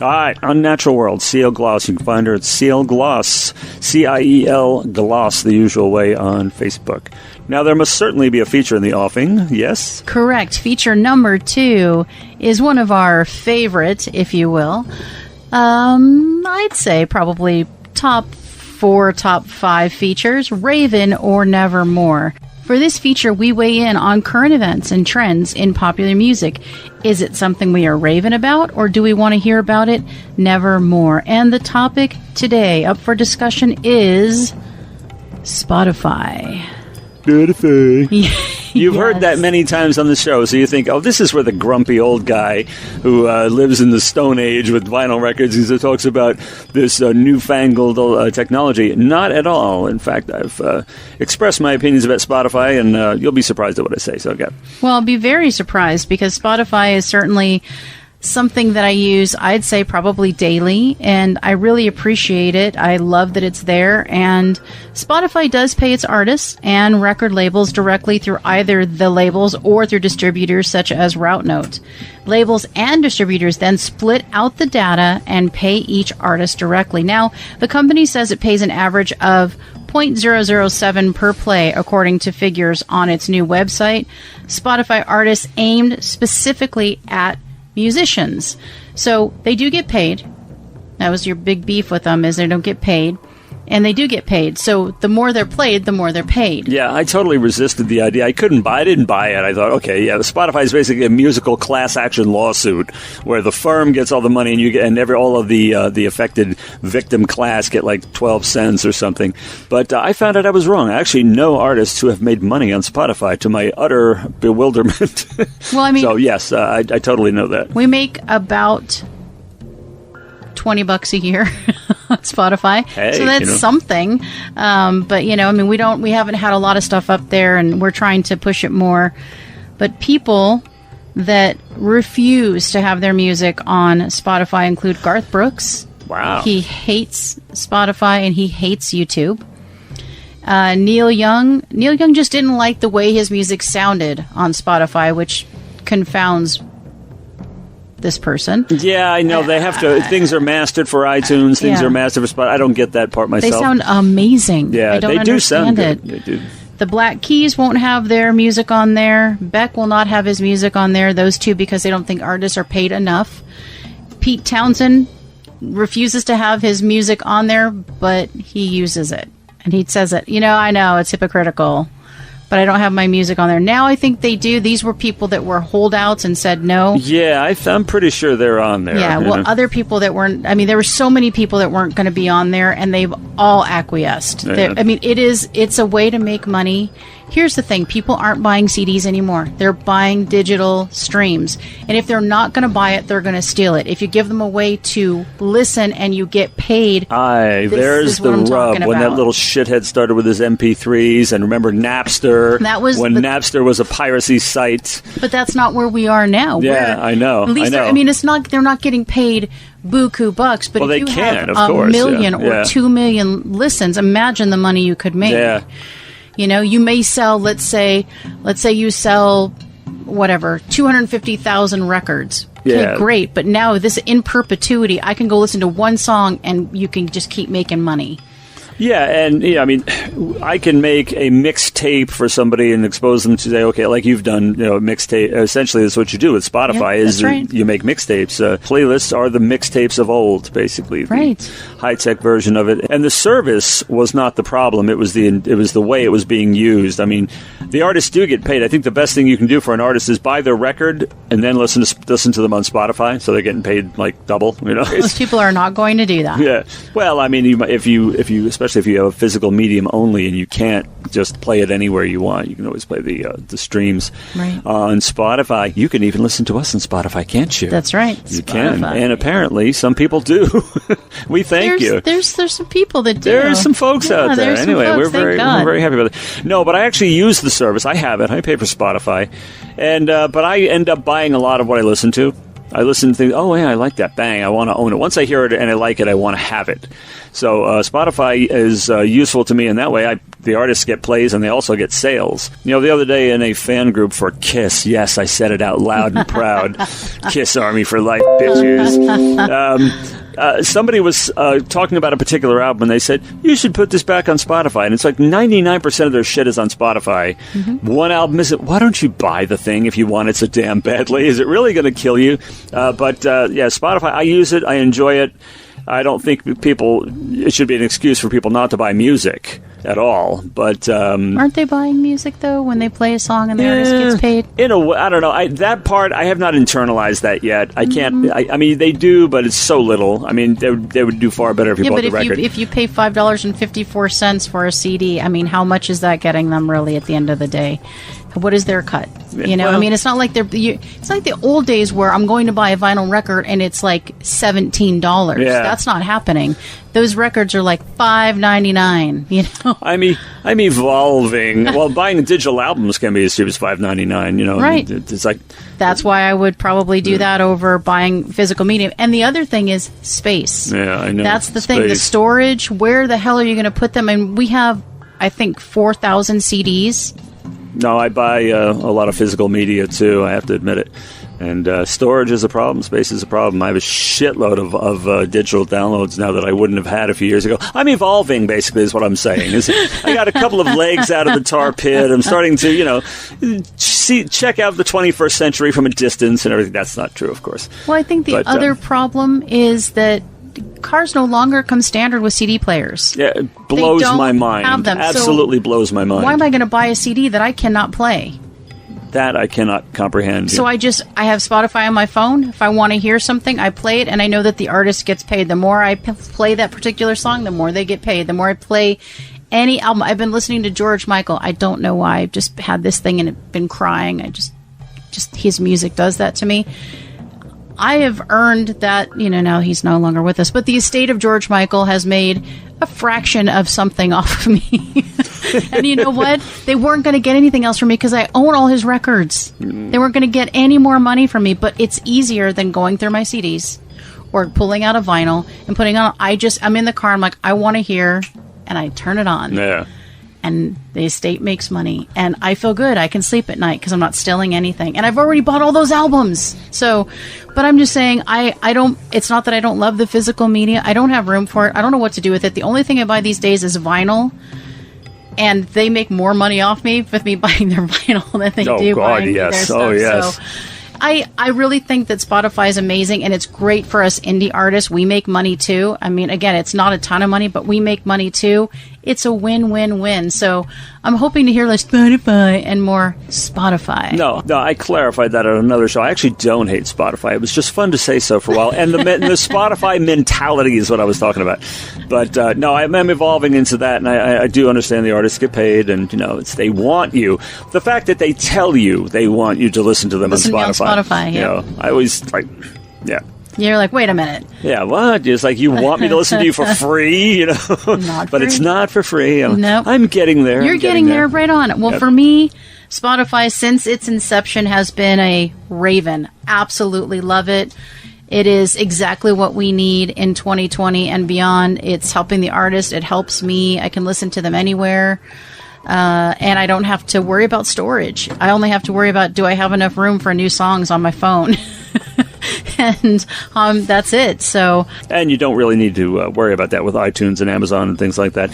S1: All right, Unnatural World, Ciel Gloss. You can find her at Ciel Gloss, Ciel Gloss, the usual way on Facebook. Now, there must certainly be a feature in the offing, yes?
S2: Correct. Feature number 2 is one of our favorite, if you will. I'd say probably top 4, top 5 features, Raven or Nevermore. For this feature, we weigh in on current events and trends in popular music. Is it something we are raving about, or do we want to hear about it? Nevermore. And the topic today up for discussion is Spotify.
S1: You've heard that many times on the show, so you think, oh, this is where the grumpy old guy who lives in the Stone Age with vinyl records, he talks about this newfangled technology. Not at all. In fact, I've expressed my opinions about Spotify, and you'll be surprised at what I say. So, okay.
S2: Well, I'll be very surprised because Spotify is certainly something that I use, I'd say, probably daily, and I really appreciate it. I love that it's there, and Spotify does pay its artists and record labels directly through either the labels or through distributors such as RouteNote. Labels and distributors then split out the data and pay each artist directly. Now, the company says it pays an average of 0.007 per play, according to figures on its new website. Spotify artists aimed specifically at musicians. So they do get paid. That was your big beef with them, is they don't get paid. And they do get paid. So the more they're played, the more they're paid.
S1: Yeah, I totally resisted the idea. I didn't buy it. I thought, okay, yeah, Spotify is basically a musical class action lawsuit where the firm gets all the money and you get, and all of the affected victim class get like 12 cents or something. But I found out I was wrong. I actually know artists who have made money on Spotify, to my utter bewilderment.
S2: Well, I mean,
S1: so yes, I totally know that.
S2: We make about $20 a year on Spotify.
S1: Hey,
S2: so that's something. But I mean, we haven't had a lot of stuff up there, and we're trying to push it more. But people that refuse to have their music on Spotify include Garth Brooks.
S1: Wow.
S2: He hates Spotify and he hates YouTube. Neil Young just didn't like the way his music sounded on Spotify, which confounds this person.
S1: Yeah, I know. They have to. Things are mastered for iTunes. Things are mastered for Spotify. I don't get that part myself.
S2: They sound amazing.
S1: Yeah,
S2: I don't
S1: they do sound
S2: understand
S1: good.
S2: it.
S1: They do.
S2: The Black Keys won't have their music on there. Beck will not have his music on there. Those two, because they don't think artists are paid enough. Pete Townsend refuses to have his music on there, but he uses it. And he says it. I know it's hypocritical, but I don't have my music on there. Now I think they do. These were people that were holdouts and said no.
S1: Yeah, I'm pretty sure they're on there.
S2: Yeah, well, other people that weren't, I mean, there were so many people that weren't going to be on there, and they've all acquiesced.
S1: Yeah.
S2: I mean, it's a way to make money. Here's the thing. People aren't buying CDs anymore. They're buying digital streams. And if they're not going to buy it, they're going to steal it. If you give them a way to listen and you get paid,
S1: there's the rub. When that little shithead started with his MP3s, and remember Napster? Napster was a piracy site.
S2: But that's not where we are now.
S1: Yeah, I know.
S2: At least
S1: I
S2: mean, it's not. They're not getting paid buku bucks. But if you have a million or 2 million listens, imagine the money you could make.
S1: Yeah.
S2: You may sell, let's say you sell, whatever, 250,000 records. Okay,
S1: yeah.
S2: Great. But now this in perpetuity, I can go listen to one song and you can just keep making money.
S1: Yeah, and I mean, I can make a mixtape for somebody and expose them to say, okay, like you've done, mixtape. Essentially, that's what you do with Spotify.
S2: Yep, that's right.
S1: You make mixtapes. Playlists are the mixtapes of old, basically.
S2: Right.
S1: The high-tech version of it, and the service was not the problem. It was the way it was being used. I mean, the artists do get paid. I think the best thing you can do for an artist is buy their record and then listen to them on Spotify, so they're getting paid like double.
S2: Most people are not going to do that.
S1: Yeah. Well, I mean, if you especially if you have a physical medium only and you can't just play it anywhere you want, you can always play the streams on Spotify. You can even listen to us on Spotify, can't you?
S2: That's right.
S1: You can, and apparently some people do. We thank you.
S2: There's some people that do.
S1: There are some folks out there. Anyway, we're very happy about it. No, but I actually use the service. I have it. I pay for Spotify, and but I end up buying a lot of what I listen to. I listen to things, oh, yeah, I like that. Bang, I want to own it. Once I hear it and I like it, I want to have it. So Spotify is useful to me in that way. The artists get plays and they also get sales. The other day in a fan group for Kiss, yes, I said it out loud and proud, Kiss Army for life, bitches. Somebody was talking about a particular album, and they said, you should put this back on Spotify. And it's like 99% of their shit is on Spotify. One album isn't. Why don't you buy the thing if you want it so damn badly? Is it really going to kill you? But Spotify, I use it. I enjoy it. I don't think it should be an excuse for people not to buy music at all. But
S2: aren't they buying music though when they play a song and the artist gets paid?
S1: In a way, I don't know. That part I have not internalized that yet. I can't. I mean, they do, but it's so little. I mean, they would do far better if you bought the record.
S2: If you pay $5.54 for a CD, I mean, how much is that getting them really at the end of the day? What is their cut? I mean, it's not like it's like the old days where I'm going to buy a vinyl record and it's like $17.
S1: Yeah.
S2: That's not happening. Those records are like $5.99.
S1: I'm evolving. Well, buying digital albums can be as cheap as $5.99.
S2: Right.
S1: It's like
S2: that's why I would probably do that over buying physical media. And the other thing is space.
S1: Yeah, I know.
S2: That's the thing. The storage. Where the hell are you going to put them? And we have, I think, 4,000 CDs.
S1: No, I buy a lot of physical media, too, I have to admit it. And storage is a problem. Space is a problem. I have a shitload of digital downloads now that I wouldn't have had a few years ago. I'm evolving, basically, is what I'm saying. I got a couple of legs out of the tar pit. I'm starting to, check out the 21st century from a distance and everything. That's not true, of course.
S2: Well, I think the other problem is that cars no longer come standard with CD players.
S1: Yeah, it blows my mind.
S2: Have them.
S1: Absolutely blows my mind.
S2: Why am I going to buy a CD that I cannot play?
S1: That I cannot comprehend.
S2: So I have Spotify on my phone. If I want to hear something, I play it, and I know that the artist gets paid. The more I play that particular song, the more they get paid. The more I play any album. I've been listening to George Michael. I don't know why. I've just had this thing and been crying. I just his music does that to me. I have earned that, now he's no longer with us, but the estate of George Michael has made a fraction of something off of me. And you know what? They weren't going to get anything else from me because I own all his records. They weren't going to get any more money from me, but it's easier than going through my CDs or pulling out a vinyl and putting on. I'm in the car. I'm like, I want to hear, and I turn it on.
S1: Yeah.
S2: And the estate makes money, and I feel good. I can sleep at night because I'm not stealing anything, and I've already bought all those albums. So, but I'm just saying, I don't. It's not that I don't love the physical media. I don't have room for it. I don't know what to do with it. The only thing I buy these days is vinyl, and they make more money off me with me buying their vinyl than they do buying their stuff.
S1: Oh, yes.
S2: So, I really think that Spotify is amazing, and it's great for us indie artists. We make money too. I mean, again, it's not a ton of money, but we make money too. It's a win-win-win. So I'm hoping to hear less Spotify and more Spotify.
S1: No, I clarified that on another show. I actually don't hate Spotify. It was just fun to say so for a while. And the Spotify mentality is what I was talking about. But no, I'm evolving into that, and I do understand the artists get paid, and they want you. The fact that they tell you they want you to listen to them on Spotify.
S2: Yeah.
S1: I always yeah.
S2: You're like, wait a minute.
S1: Yeah, what? It's like you want me to listen to you for free,
S2: Not
S1: but
S2: free.
S1: It's not for free.
S2: Nope.
S1: I'm getting there.
S2: You're getting there right on. Well, for me, Spotify, since its inception, has been a raven. Absolutely love it. It is exactly what we need in 2020 and beyond. It's helping the artist. It helps me. I can listen to them anywhere. And I don't have to worry about storage. I only have to worry about, do I have enough room for new songs on my phone? And that's it. So,
S1: and you don't really need to worry about that with iTunes and Amazon and things like that.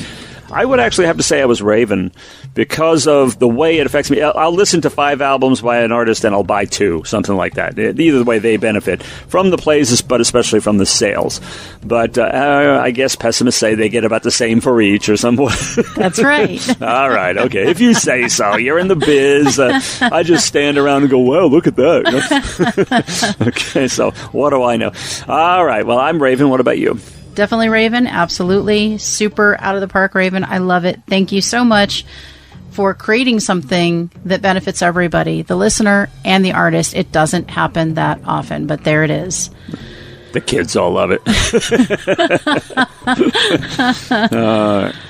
S1: I would actually have to say I was Raven because of the way it affects me. I'll listen to 5 albums by an artist and I'll buy 2, something like that. Either way, they benefit from the plays, but especially from the sales. But I guess pessimists say they get about the same for each or something.
S2: That's right.
S1: All right. Okay. If you say so. You're in the biz. I just stand around and go, wow, look at that. Okay. So what do I know? All right. Well, I'm Raven. What about you?
S2: Definitely Raven. Absolutely. Super out of the park Raven. I love it. Thank you so much for creating something that benefits everybody, the listener and the artist. It doesn't happen that often, but there it is.
S1: The kids all love it.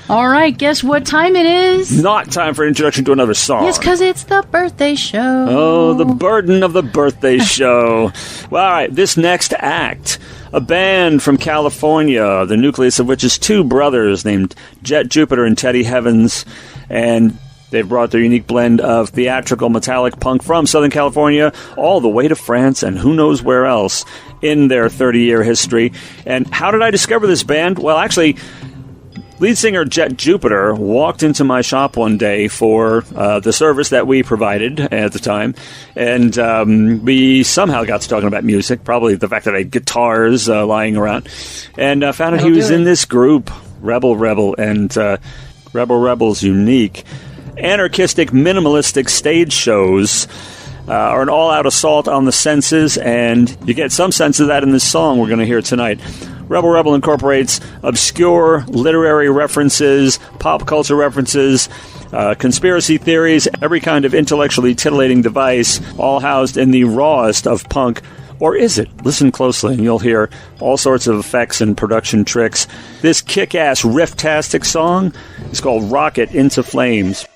S2: All right, guess what time it is?
S1: Not time for an introduction to another song.
S2: Yes, because it's the birthday show.
S1: Oh, the burden of the birthday show. Well, all right, this next act, a band from California, the nucleus of which is two brothers named Jet Jupiter and Teddy Heavens, and they've brought their unique blend of theatrical metallic punk from Southern California all the way to France and who knows where else in their 30-year history. And how did I discover this band? Well, actually, lead singer Jet Jupiter walked into my shop one day for the service that we provided at the time, and we somehow got to talking about music, probably the fact that I had guitars lying around, and found out he was in this group, Rebel, and Rebel's unique anarchistic, minimalistic stage shows are an all-out assault on the senses, and you get some sense of that in this song we're going to hear tonight. Rebel incorporates obscure literary references, pop culture references, conspiracy theories, every kind of intellectually titillating device, all housed in the rawest of punk. Or is it? Listen closely and you'll hear all sorts of effects and production tricks. This kick-ass riff-tastic song is called Rocket into Flames.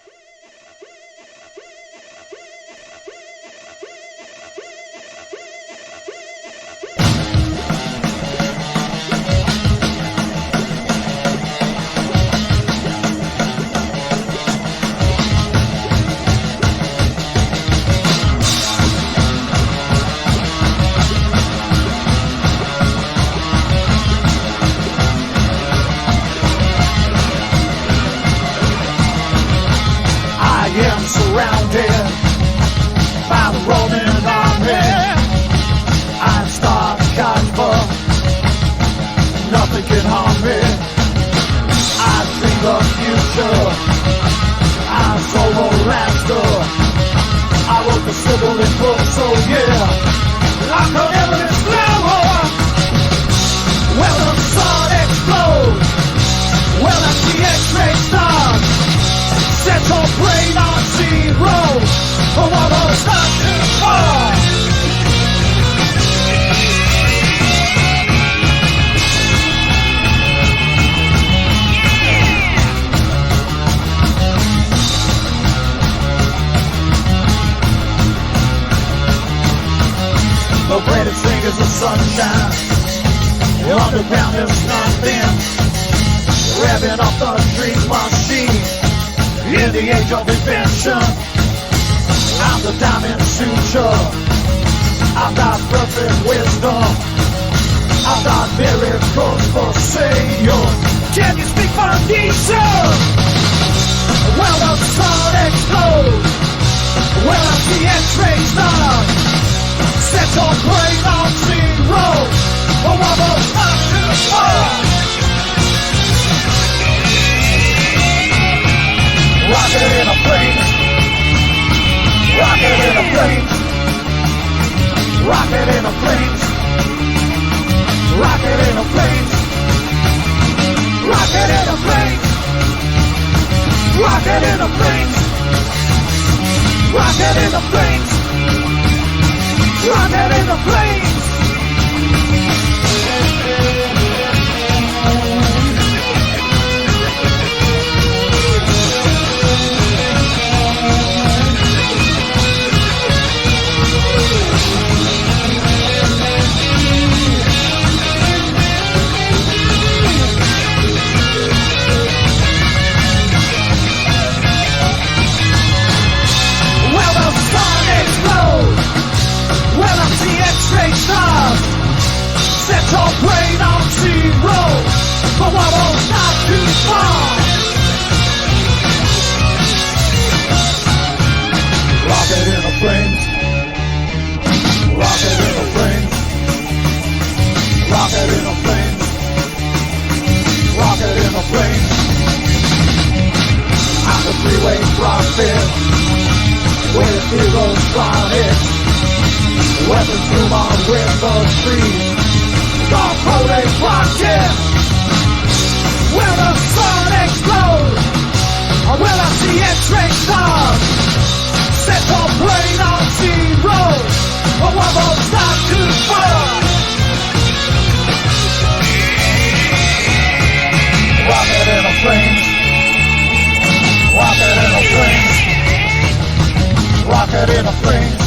S7: Rocket in the flames.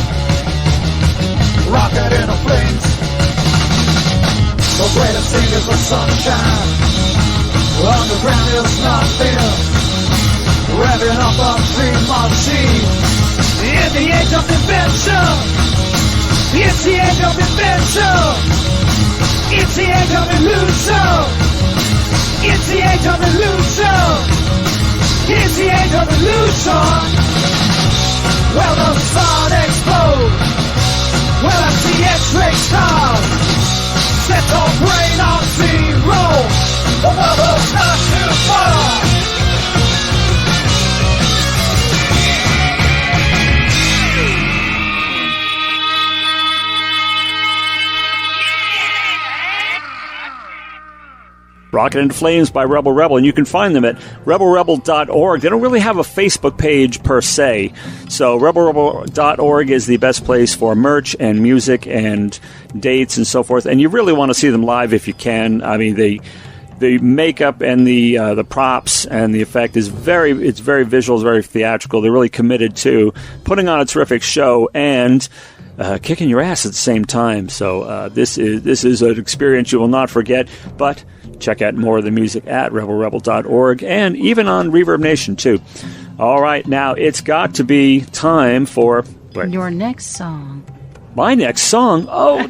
S7: Rocket in the flames. The greatest thing is the sunshine. Underground is nothing. Revving up a dream machine. In the age of invention. It's the age of invention. It's the age of illusion. It's the age of illusion. It's the age of illusion. Well, the sun explodes. Well, I see X-ray stars. Set your brain on zero. The world's not too far.
S1: Rocket into Flames by Rebel Rebel, and you can find them at rebelrebel.org. They don't really have a Facebook page per se, so rebelrebel.org is the best place for merch and music and dates and so forth, and you really want to see them live if you can. I mean, the makeup and the props and the effect is very visual, it's very theatrical. They're really committed to putting on a terrific show and kicking your ass at the same time. So this is an experience you will not forget, but check out more of the music at rebelrebel.org and even on Reverb Nation, too. All right, now it's got to be time for...
S2: Your next song.
S1: My next song? Oh,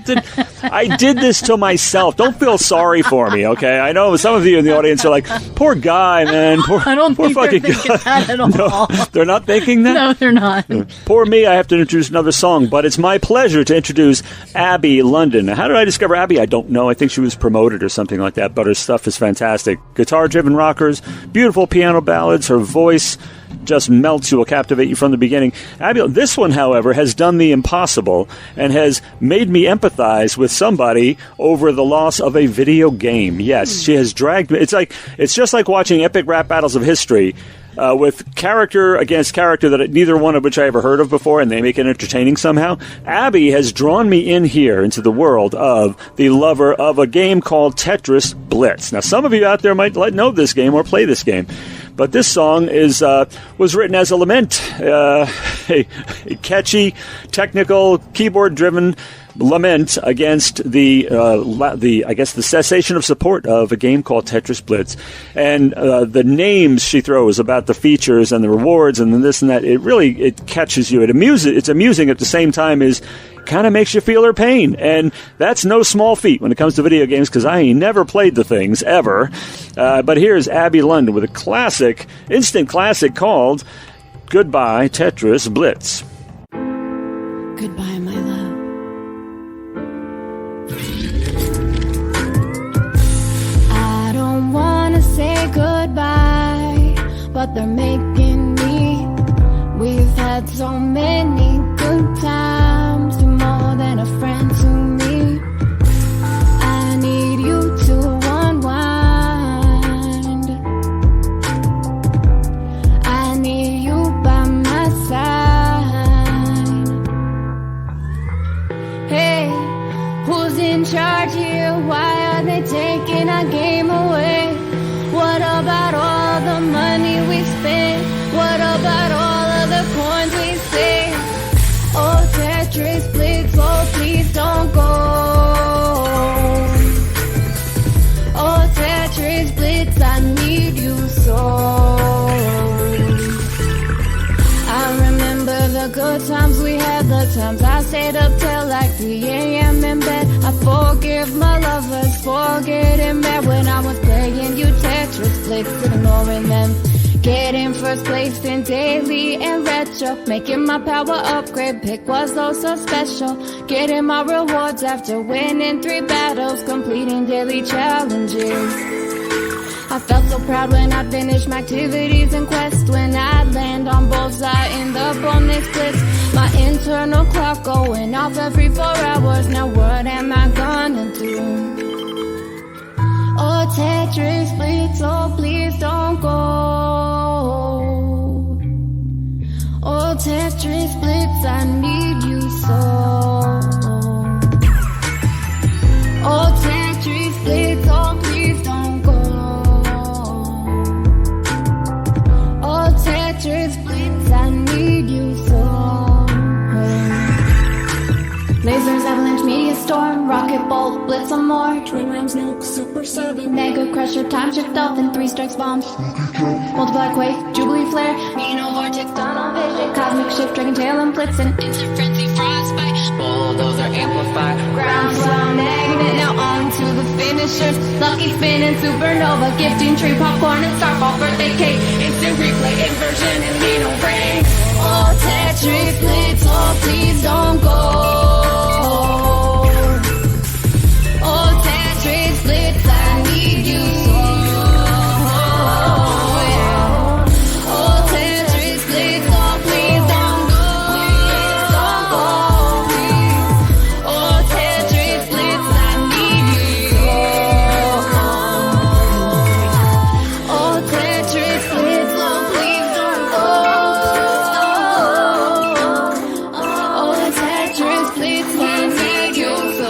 S1: I did this to myself. Don't feel sorry for me, okay? I know some of you in the audience are like, poor guy, man.
S2: I don't
S1: poor
S2: think
S1: fucking
S2: they're thinking that at all.
S1: No, they're not thinking that?
S2: No, they're not.
S1: Poor me, I have to introduce another song, but it's my pleasure to introduce Abby London. Now, how did I discover Abby? I don't know. I think she was promoted or something like that, but her stuff is fantastic. Guitar-driven rockers, beautiful piano ballads, her voice just melts you, will captivate you from the beginning. Abby, this one, however, has done the impossible and has made me empathize with somebody over the loss of a video game. Yes, she has dragged me. It's just like watching epic rap battles of history with character against character that neither one of which I ever heard of before, and they make it entertaining somehow. Abby has drawn me in here into the world of the lover of a game called Tetris Blitz. Now, some of you out there might know this game or play this game. But this song was written as a lament, a catchy, technical, keyboard-driven lament against the cessation of support of a game called Tetris Blitz. And the names she throws about the features and the rewards and this and that, it catches you. It's amusing at the same time as kind of makes you feel her pain. And that's no small feat when it comes to video games, because I ain't never played the things, ever. But here's Abby London with a instant classic called Goodbye Tetris Blitz.
S6: Goodbye, my love. I don't wanna say goodbye, but they're making me. We've had so many good times, you're more than a friend to me. I need you to unwind. I need you by my side. Hey, who's in charge here? Why are they taking our game away? What about all the money we spent? What about all of the coins we saved? Oh, Tetris Blitz, oh, please don't go. Oh, Tetris Blitz, I need you so. I remember the good times we had, the times I stayed up till like 3 a.m. in bed. I forgive my lovers for getting mad when I was playing you Tetris Blitz, ignoring them. Getting first place in daily and retro, making my power upgrade pick was also special. Getting my rewards after winning 3 battles, completing daily challenges. I felt so proud when I finished my activities and quest. When I land on bullseye in the bonus blitz, my internal clock going off every 4 hours. Now what am I gonna do? Oh, Tetris Blitz, oh, please don't go. Oh, Tetris Blitz, I need you so. Oh, Tetris Blitz, oh, please don't go. Oh, Tetris Blitz, I need you so. Rocket Bolt, Blitz some more.
S5: Twin Rams, Nuke, Super 7.
S6: Mega Crusher, Time Shift Dolphin, 3 Strikes Bomb. Multiply Quake, Jubilee Flare. Nino Vortex, Tunnel Vision. Cosmic Shift, Dragon Tail, and Blitzen. Instant Frenzy, Frostbite. Bulldozer, Amplify. Ground Swell, Magnet. Now on to the finishers. Lucky Spin and Supernova. Gifting Tree, Popcorn, and Starfall. Birthday Cake. Instant Replay, Inversion, and Nino Ring. Oh, Tetris, Blitz, oh, please don't go. Oh, Tetris, Blitz, I need you so. Oh, Tetris, Blitz, oh, please don't go. Please don't go, please. Oh, Tetris, Blitz, I need you so. Oh, Tetris, Blitz, oh, please don't go. Oh, Tetris, Blitz, I need you so.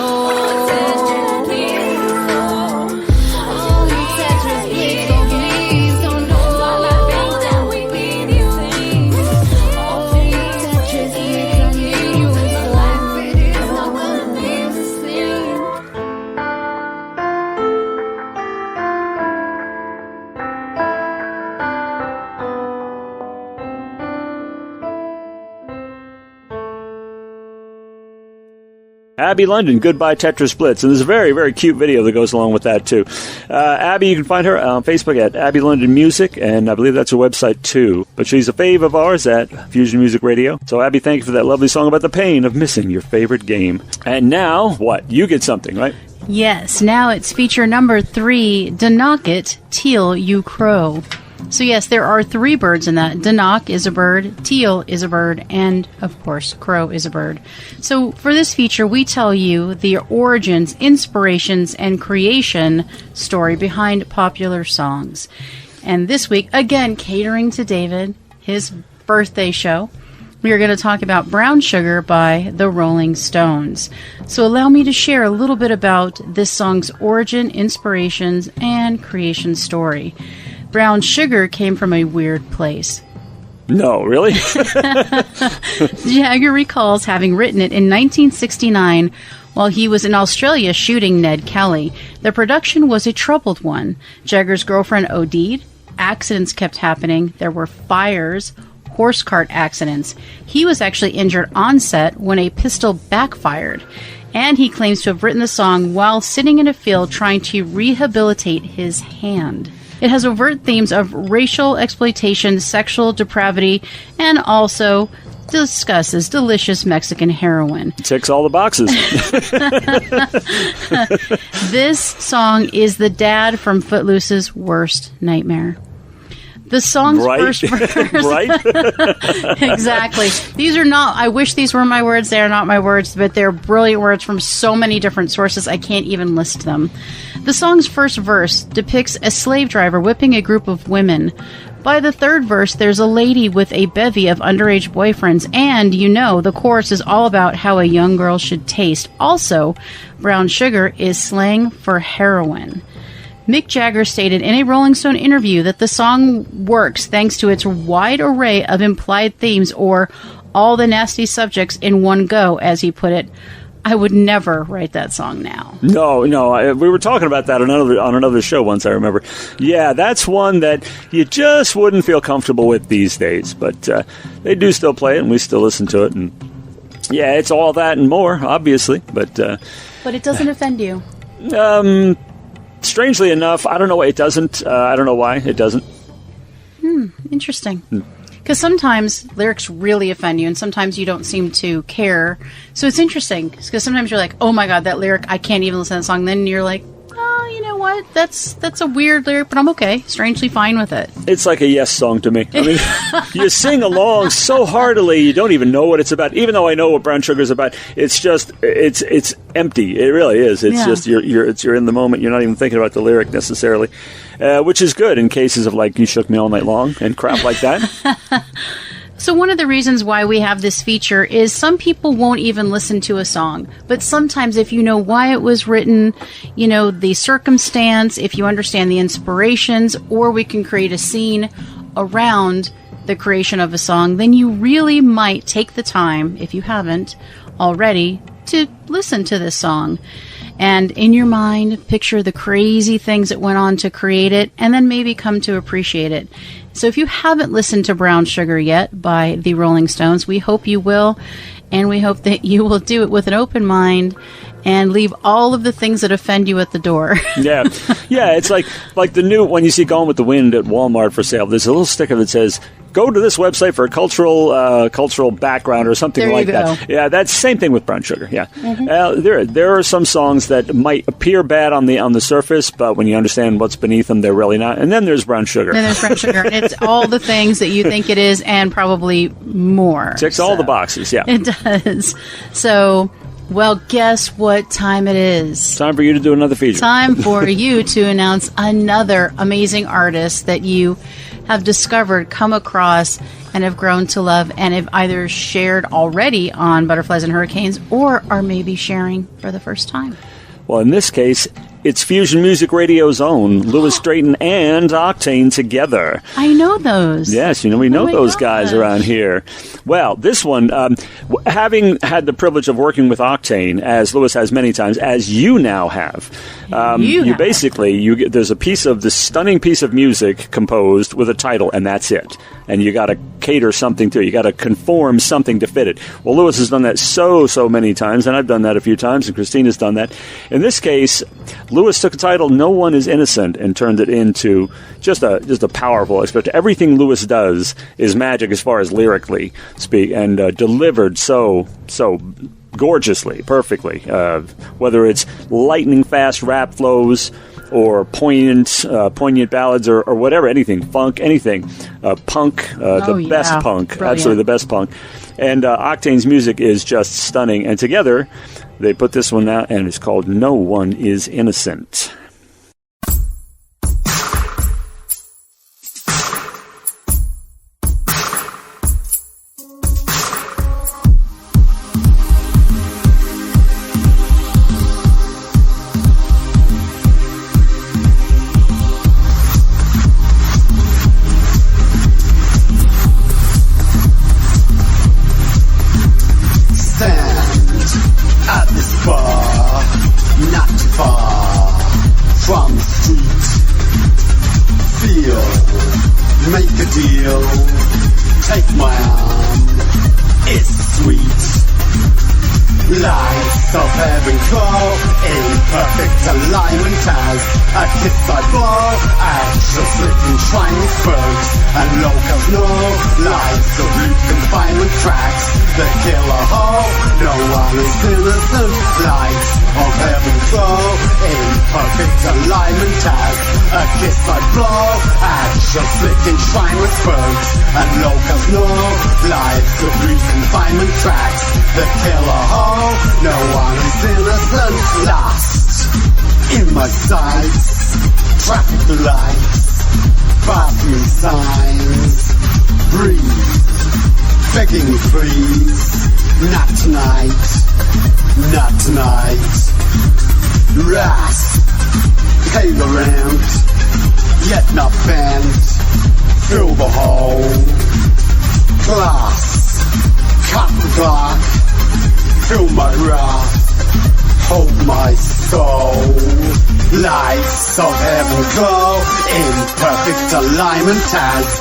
S1: Abby London, Goodbye Tetris Blitz. And there's a very, very cute video that goes along with that, too. Abby, you can find her on Facebook at Abby London Music, and I believe that's her website, too. But she's a fave of ours at Fusion Music Radio. So, Abby, thank you for that lovely song about the pain of missing your favorite game. And now, what? You get something, right?
S2: Yes, now it's feature number 3, Denocket, Teal You Crow. So yes, there are 3 birds in that. Denock is a bird, teal is a bird, and, of course, crow is a bird. So for this feature, we tell you the origins, inspirations, and creation story behind popular songs. And this week, again, catering to David, his birthday show, we are going to talk about Brown Sugar by the Rolling Stones. So allow me to share a little bit about this song's origin, inspirations, and creation story. Brown Sugar came from a weird place.
S1: No, really?
S2: Jagger recalls having written it in 1969 while he was in Australia shooting Ned Kelly. The production was a troubled one. Jagger's girlfriend OD'd. Accidents kept happening. There were fires, horse cart accidents. He was actually injured on set when a pistol backfired. And he claims to have written the song while sitting in a field trying to rehabilitate his hand. It has overt themes of racial exploitation, sexual depravity, and also discusses delicious Mexican heroin.
S1: Ticks all the boxes.
S2: This song is the dad from Footloose's worst nightmare. The song's first verse.
S1: Right?
S2: Exactly. These are not, I wish these were my words. They are not my words, but they're brilliant words from so many different sources, I can't even list them. The song's first verse depicts a slave driver whipping a group of women. By the third verse, there's a lady with a bevy of underage boyfriends, and, you know, the chorus is all about how a young girl should taste. Also, Brown Sugar is slang for heroin. Mick Jagger stated in a Rolling Stone interview that the song works thanks to its wide array of implied themes, or all the nasty subjects in one go, as he put it. I would never write that song now.
S1: No, we were talking about that on another show once, I remember. Yeah, that's one that you just wouldn't feel comfortable with these days, but they do still play it, and we still listen to it, and yeah, it's all that and more, obviously, but
S2: it doesn't offend you.
S1: Strangely enough, I don't know why it doesn't. I don't know why it doesn't.
S2: Interesting. Because sometimes lyrics really offend you, and sometimes you don't seem to care. So it's interesting, because sometimes you're like, oh my god, that lyric, I can't even listen to that song. Then you're like, oh, you know what? That's a weird lyric, but I'm okay. Strangely fine with it.
S1: It's like a Yes song to me. I mean, you sing along so heartily, you don't even know what it's about. Even though I know what Brown Sugar's about, it's just, it's empty. It really is. It's just, you're in the moment. You're not even thinking about the lyric necessarily. Which is good in cases of like You Shook Me All Night Long and crap like that.
S2: So one of the reasons why we have this feature is some people won't even listen to a song. But sometimes if you know why it was written, you know, the circumstance, if you understand the inspirations, or we can create a scene around the creation of a song, then you really might take the time, if you haven't already, to listen to this song. And in your mind, picture the crazy things that went on to create it, and then maybe come to appreciate it. So if you haven't listened to Brown Sugar yet by the Rolling Stones, we hope you will, and we hope that you will do it with an open mind and leave all of the things that offend you at the door.
S1: Yeah. It's like the new, when you see Gone with the Wind at Walmart for sale, there's a little sticker that says, go to this website for a cultural background or something like that. Yeah, that's the same thing with Brown Sugar. Yeah, there are some songs that might appear bad on the surface, but when you understand what's beneath them, they're really not. And then there's Brown Sugar.
S2: And it's all the things that you think it is, and probably more.
S1: Ticks all the boxes. Yeah,
S2: it does. So. Well, guess what time it is?
S1: Time for you to do another feature.
S2: Time for you to announce another amazing artist that you have discovered, come across, and have grown to love, and have either shared already on Butterflies and Hurricanes, or are maybe sharing for the first time.
S1: Well, in this case, it's Fusion Music Radio's own Louis Drayton and Octane together.
S2: I know those.
S1: Yes, we know those guys around here. Well, this one, having had the privilege of working with Octane, as Louis has many times, as you now have, there's a piece of this stunning piece of music composed with a title, and that's it. And you got to cater something to it. You got to conform something to fit it. Well, Louis has done that so many times, and I've done that a few times, and Christina's done that. In this case, Louis took a title, No One Is Innocent, and turned it into just a powerful expression. Everything Louis does is magic as far as lyrically speak, and delivered so gorgeously, perfectly. Whether it's lightning fast rap flows, or poignant ballads, or whatever, anything, funk, anything, punk, best punk, brilliant. Absolutely the best punk. And Octane's music is just stunning. And together, they put this one out, and it's called No One Is Innocent.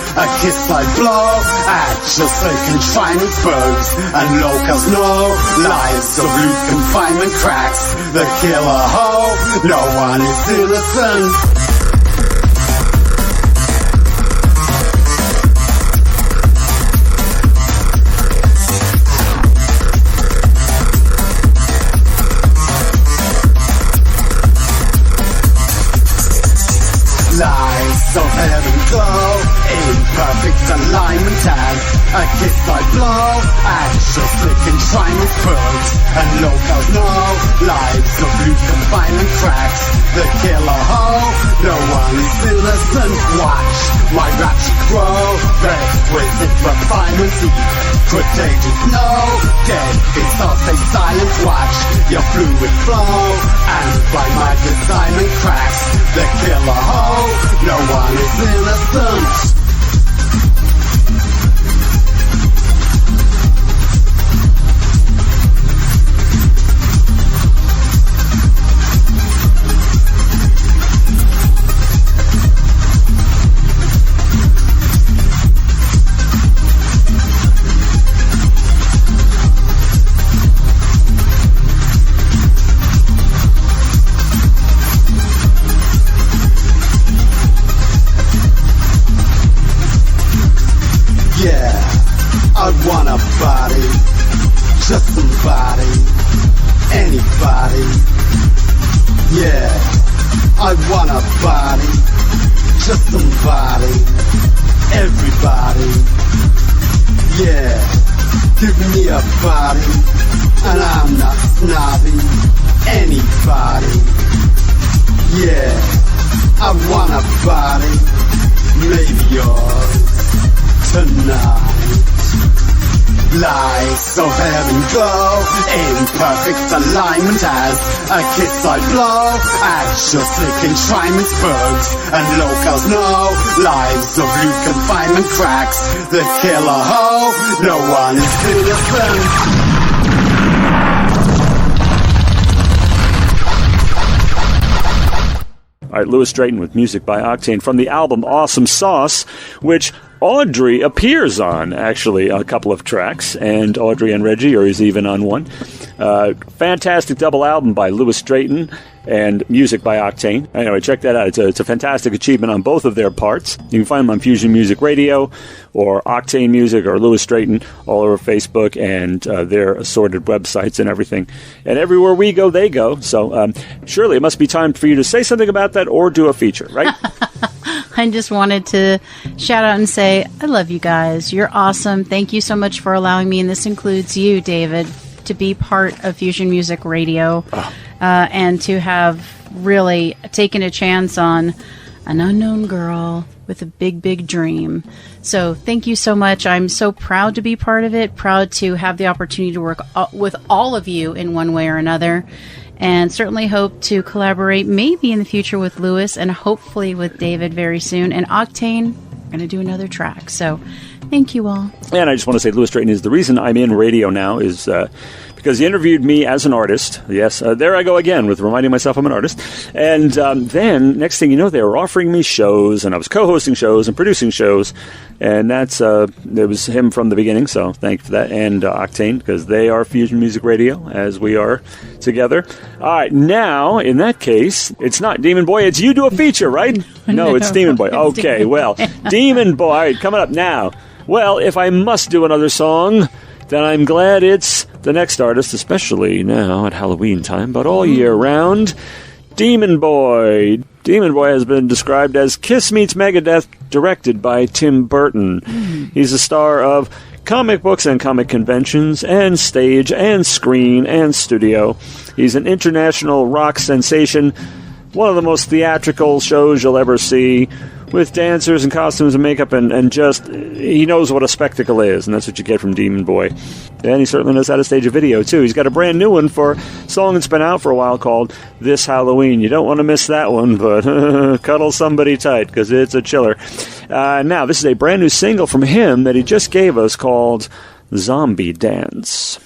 S8: A kiss I blow at your silken shining spokes, and locals know lives of loose confinement cracks the killer hole. No one is innocent. Lights of heaven glow in perfect alignment as a kiss I blow at your flicking shining spokes, and locals know lives of loose confinement cracks the killer hole. No one is innocent. Watch my rapture grow, requisite refinement deep, contagious no dead. It's all stay silent. Watch your fluid flow, and by my designment cracks the killer hole. No one is innocent. I want a body, just somebody, everybody. Yeah, give me a body, and I'm not snobby. Anybody. Yeah, I want a body, maybe yours tonight. Lies so heaven glow in perfect alignment as a kiss I blow at your slick enshrinement's and locals know lives of loot confinement cracks the killer hoe. No one is innocent.
S1: All right, Louis Drayton with music by Octane from the album Awesome Sauce, which Audrey appears on, actually, a couple of tracks, and Audrey and Reggie are even on one. Fantastic double album by Louis Drayton and music by Octane. Anyway, check that out. It's a fantastic achievement on both of their parts. You can find them on Fusion Music Radio or Octane Music or Louis Drayton all over Facebook and their assorted websites and everything. And everywhere we go, they go. So surely it must be time for you to say something about that or do a feature, right?
S2: I just wanted to shout out and say, I love you guys. You're awesome. Thank you so much for allowing me, and this includes you, David, to be part of Fusion Music Radio and to have really taken a chance on an unknown girl with a big, big dream. So thank you so much. I'm so proud to be part of it, proud to have the opportunity to work with all of you in one way or another. And certainly hope to collaborate maybe in the future with Louis and hopefully with David very soon. And Octane, we're going to do another track. So thank you all. And
S1: I just want to say Louis Drayton is the reason I'm in radio now is because he interviewed me as an artist. Yes, there I go again with reminding myself I'm an artist. And then, next thing you know, they were offering me shows, and I was co-hosting shows and producing shows. And that's, it was him from the beginning, so thank you for that. And Octane, because they are Fusion Music Radio, as we are together. All right, now, in that case, it's not Demon Boy, it's you do a feature, right? No, it's Demon Boy. Okay, well, Demon Boy, all right, coming up now. Well, if I must do another song, then I'm glad it's the next artist, especially now at Halloween time, but all year round, Demon Boy. Demon Boy has been described as Kiss Meets Megadeth, directed by Tim Burton. He's a star of comic books and comic conventions, and stage, and screen, and studio. He's an international rock sensation, one of the most theatrical shows you'll ever see, with dancers and costumes and makeup, and just, he knows what a spectacle is, and that's what you get from Demon Boy. And he certainly knows how to stage a video, too. He's got a brand new one for a song that's been out for a while called This Halloween. You don't want to miss that one, but cuddle somebody tight, because it's a chiller. Now, this is a brand new single from him that he just gave us called Zombie Dance.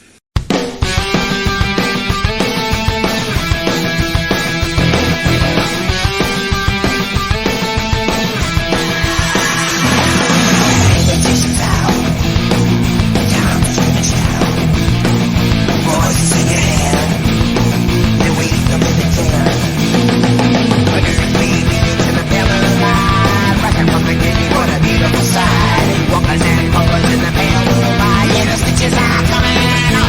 S7: Walking and in the pale moonlight, yeah, the stitches are coming.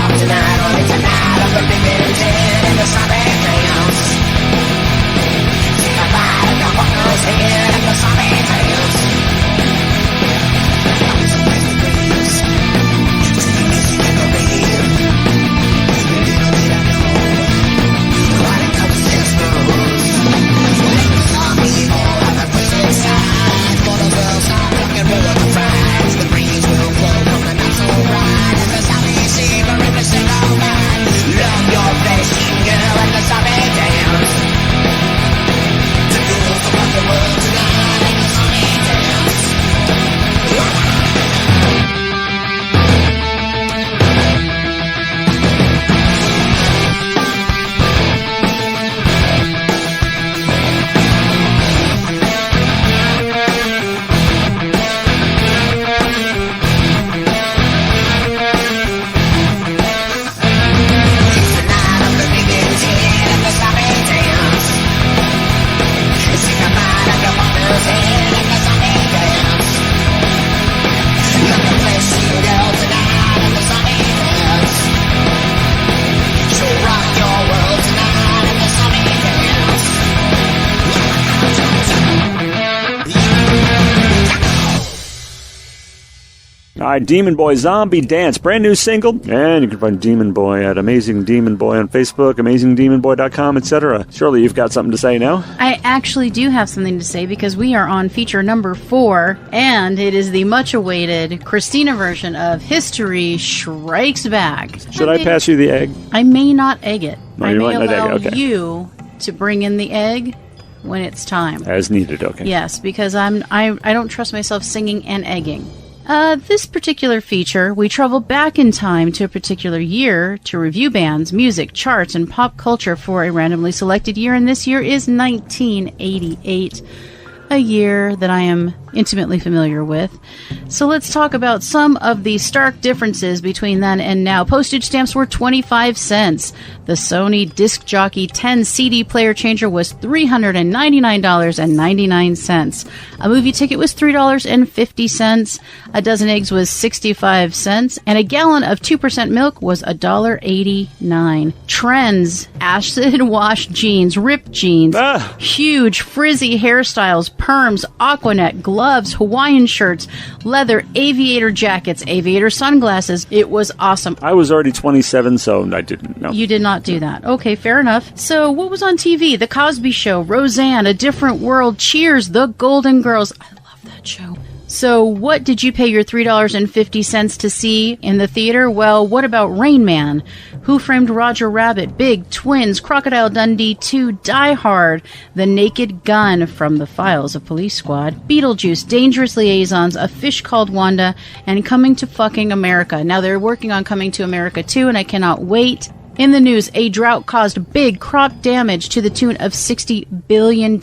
S1: All right, Demon Boy Zombie Dance, brand new single. And you can find Demon Boy at Amazing Demon Boy on Facebook, AmazingDemonBoy.com, etc. Surely you've got something to say now?
S2: I actually do have something to say because we are on feature number 4, and it is the much-awaited Christina version of History Strikes Back.
S1: Should I pass you the egg?
S2: I may not egg it.
S1: No,
S2: I
S1: you
S2: may
S1: might not egg
S2: allow
S1: it, okay.
S2: you to bring in the egg when it's time.
S1: As needed, okay.
S2: Yes, because I don't trust myself singing and egging. This particular feature, we travel back in time to a particular year to review bands, music, charts, and pop culture for a randomly selected year, and this year is 1988, a year that I am intimately familiar with. So let's talk about some of the stark differences between then and now. Postage stamps were 25 cents. The Sony Disc Jockey 10 CD player changer was $399.99. A movie ticket was $3.50. A dozen eggs was 65 cents. And a gallon of 2% milk was $1.89. Trends: acid wash jeans, ripped jeans, huge frizzy hairstyles, perms, Aquanet, gloves, Hawaiian shirts, leather, aviator jackets, aviator sunglasses. It was awesome.
S1: I was already 27, so I didn't know.
S2: You did not do that. Okay, fair enough. So what was on TV? The Cosby Show, Roseanne, A Different World, Cheers, The Golden Girls. I love that show. So what did you pay your $3.50 to see in the theater? Well, what about Rain Man? Who Framed Roger Rabbit? Big, Twins, Crocodile Dundee 2, Die Hard, The Naked Gun from The Files of Police Squad, Beetlejuice, Dangerous Liaisons, A Fish Called Wanda, and Coming to Fucking America. Now they're working on Coming to America 2, and I cannot wait. In the news, a drought caused big crop damage to the tune of $60 billion.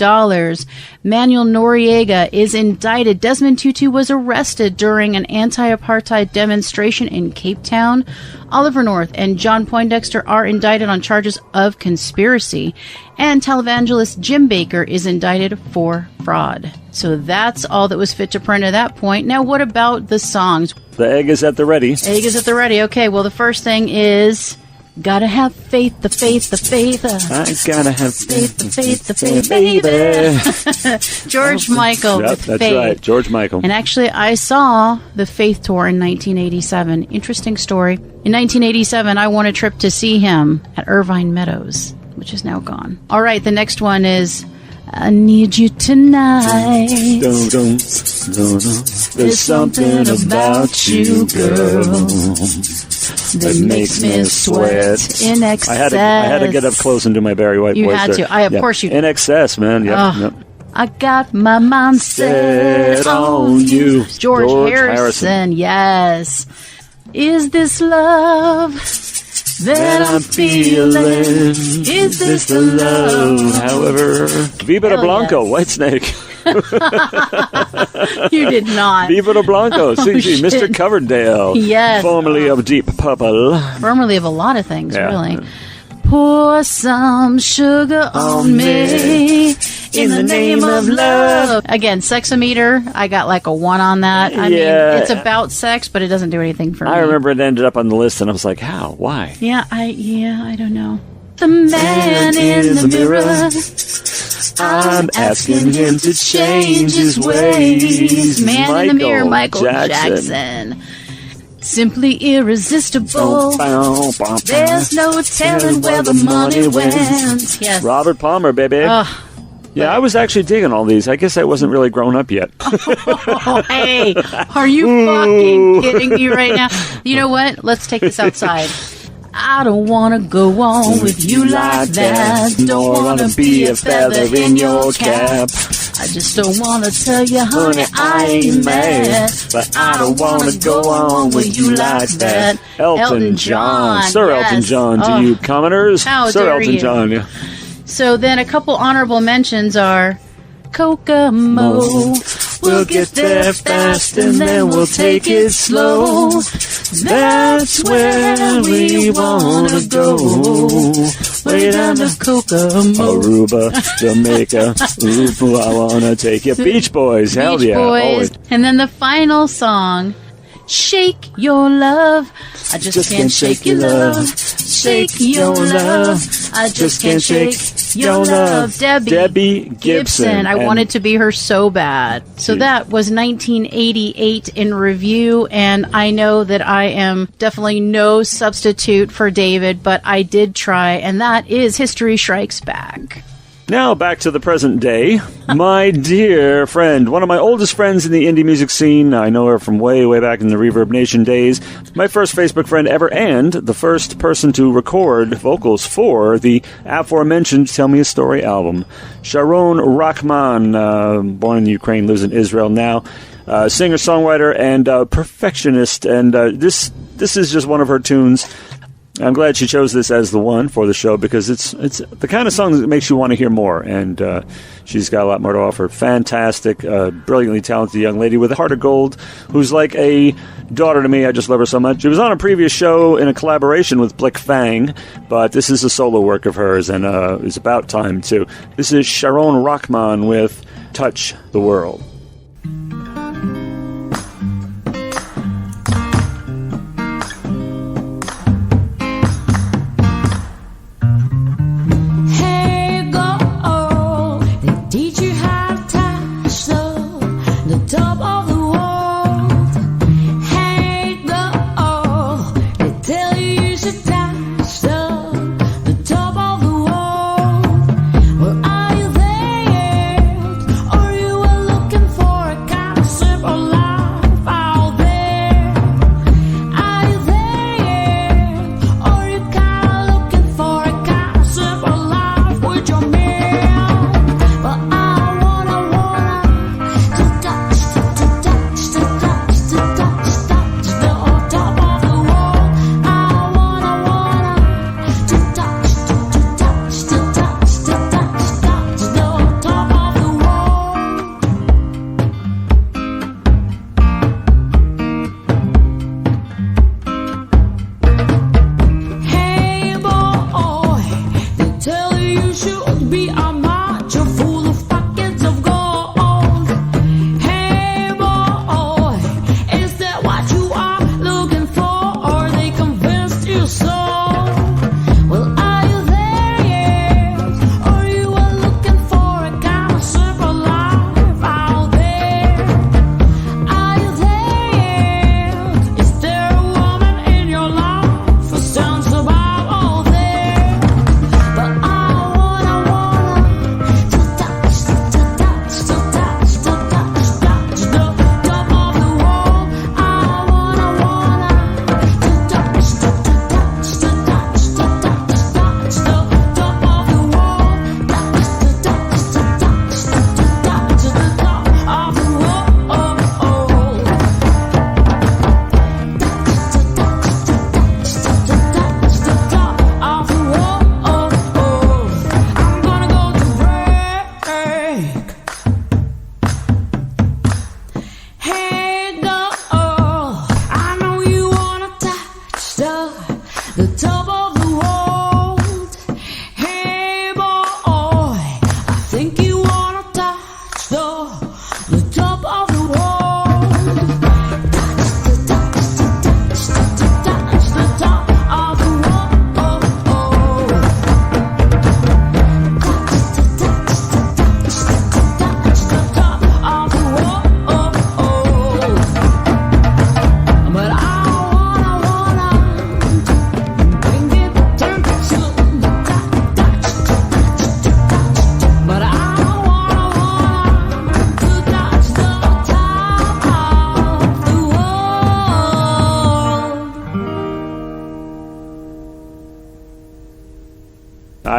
S2: Manuel Noriega is indicted. Desmond Tutu was arrested during an anti-apartheid demonstration in Cape Town. Oliver North and John Poindexter are indicted on charges of conspiracy. And televangelist Jim Baker is indicted for fraud. So that's all that was fit to print at that point. Now, what about the songs?
S1: The egg is at the ready.
S2: Egg is at the ready. Okay, well, the first thing is... Gotta have faith, the faith, the faith.
S1: I gotta have faith,
S2: the faith, baby. George Michael
S1: Yep,
S2: with
S1: that's
S2: Faith.
S1: right, George Michael.
S2: And actually, I saw the Faith tour in 1987. Interesting story. In 1987, I won a trip to see him at Irvine Meadows, which is now gone. All right, the next one is... I need you tonight.
S1: There's something about you, girl, that makes me sweat.
S2: In excess.
S1: I had to get up close and do my Barry White voice.
S2: You had
S1: there.
S2: to. Of course you did.
S1: In excess, man. Yep.
S2: I got my mind set on you. George Harrison, yes. Is this love that I'm feeling? Is this the love?
S1: However, Viva de Blanco,
S2: yes.
S1: Whitesnake.
S2: You did not.
S1: Viva de Blanco, CG, Mr.
S2: shit.
S1: Coverdale.
S2: Yes.
S1: Formerly of Deep Purple.
S2: Formerly of a lot of things,
S1: Yeah.
S2: really. Pour some sugar on me in the name of love. Again, Sexometer, I got like a 1 on that. I mean, it's about sex, but it doesn't do anything for me.
S1: I remember it ended up on the list, and I was like, how? Why?
S2: Yeah, I don't know. The man in the mirror,
S1: I'm asking him to change his ways.
S2: Man in the mirror, Michael Jackson. Simply irresistible. There's no telling where the money went. Yes.
S1: Robert Palmer, baby. Yeah, I was actually digging all these. I guess I wasn't really grown up yet.
S2: Oh, hey, are you fucking kidding me right now? You know what? Let's take this outside. I don't want to go on with you like that. Don't want to be a feather in your cap. I just don't want to tell you, honey, I ain't mad. But I don't want to go on with you like that.
S1: Elton John. Sir
S2: yes.
S1: Elton John to you commoners.
S2: How
S1: Sir
S2: dare
S1: Elton
S2: you.
S1: John, yeah.
S2: So then a couple honorable mentions are Kokomo. We'll get there fast and then we'll take it slow. That's where we want to go. Way down to Kokomo.
S1: Aruba, Jamaica. Ooh, I want to take you. Beach Boys. Hell
S2: Beach
S1: yeah.
S2: Boys.
S1: Always.
S2: And then the final song, Shake Your Love. I just can't shake your love. Shake your love. I just can't shake Your Love,
S1: Debbie Gibson.
S2: I wanted to be her so bad. So that was 1988 in review, and I know that I am definitely no substitute for David, but I did try, and that is History Strikes Back.
S1: Now back to the present day. My dear friend, one of my oldest friends in the indie music scene. I know her from way, way back in the Reverb Nation days. My first Facebook friend ever, and the first person to record vocals for the aforementioned Tell Me a Story album. Sharon Rachman, born in Ukraine, lives in Israel now. Singer, songwriter, and perfectionist. And this is just one of her tunes. I'm glad she chose this as the one for the show because it's the kind of song that makes you want to hear more, and she's got a lot more to offer. Fantastic, brilliantly talented young lady with a heart of gold who's like a daughter to me. I just love her so much. She was on a previous show in a collaboration with Blick Fang, but this is a solo work of hers, and it's about time, too. This is Sharon Rachman with Touch the World.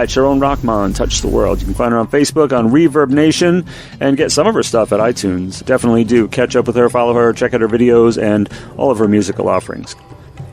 S1: Sharon Rachman, Touch the World. You can find her on Facebook, on Reverb Nation, and get some of her stuff at iTunes. Definitely do catch up with her, follow her, check out her videos, and all of her musical offerings.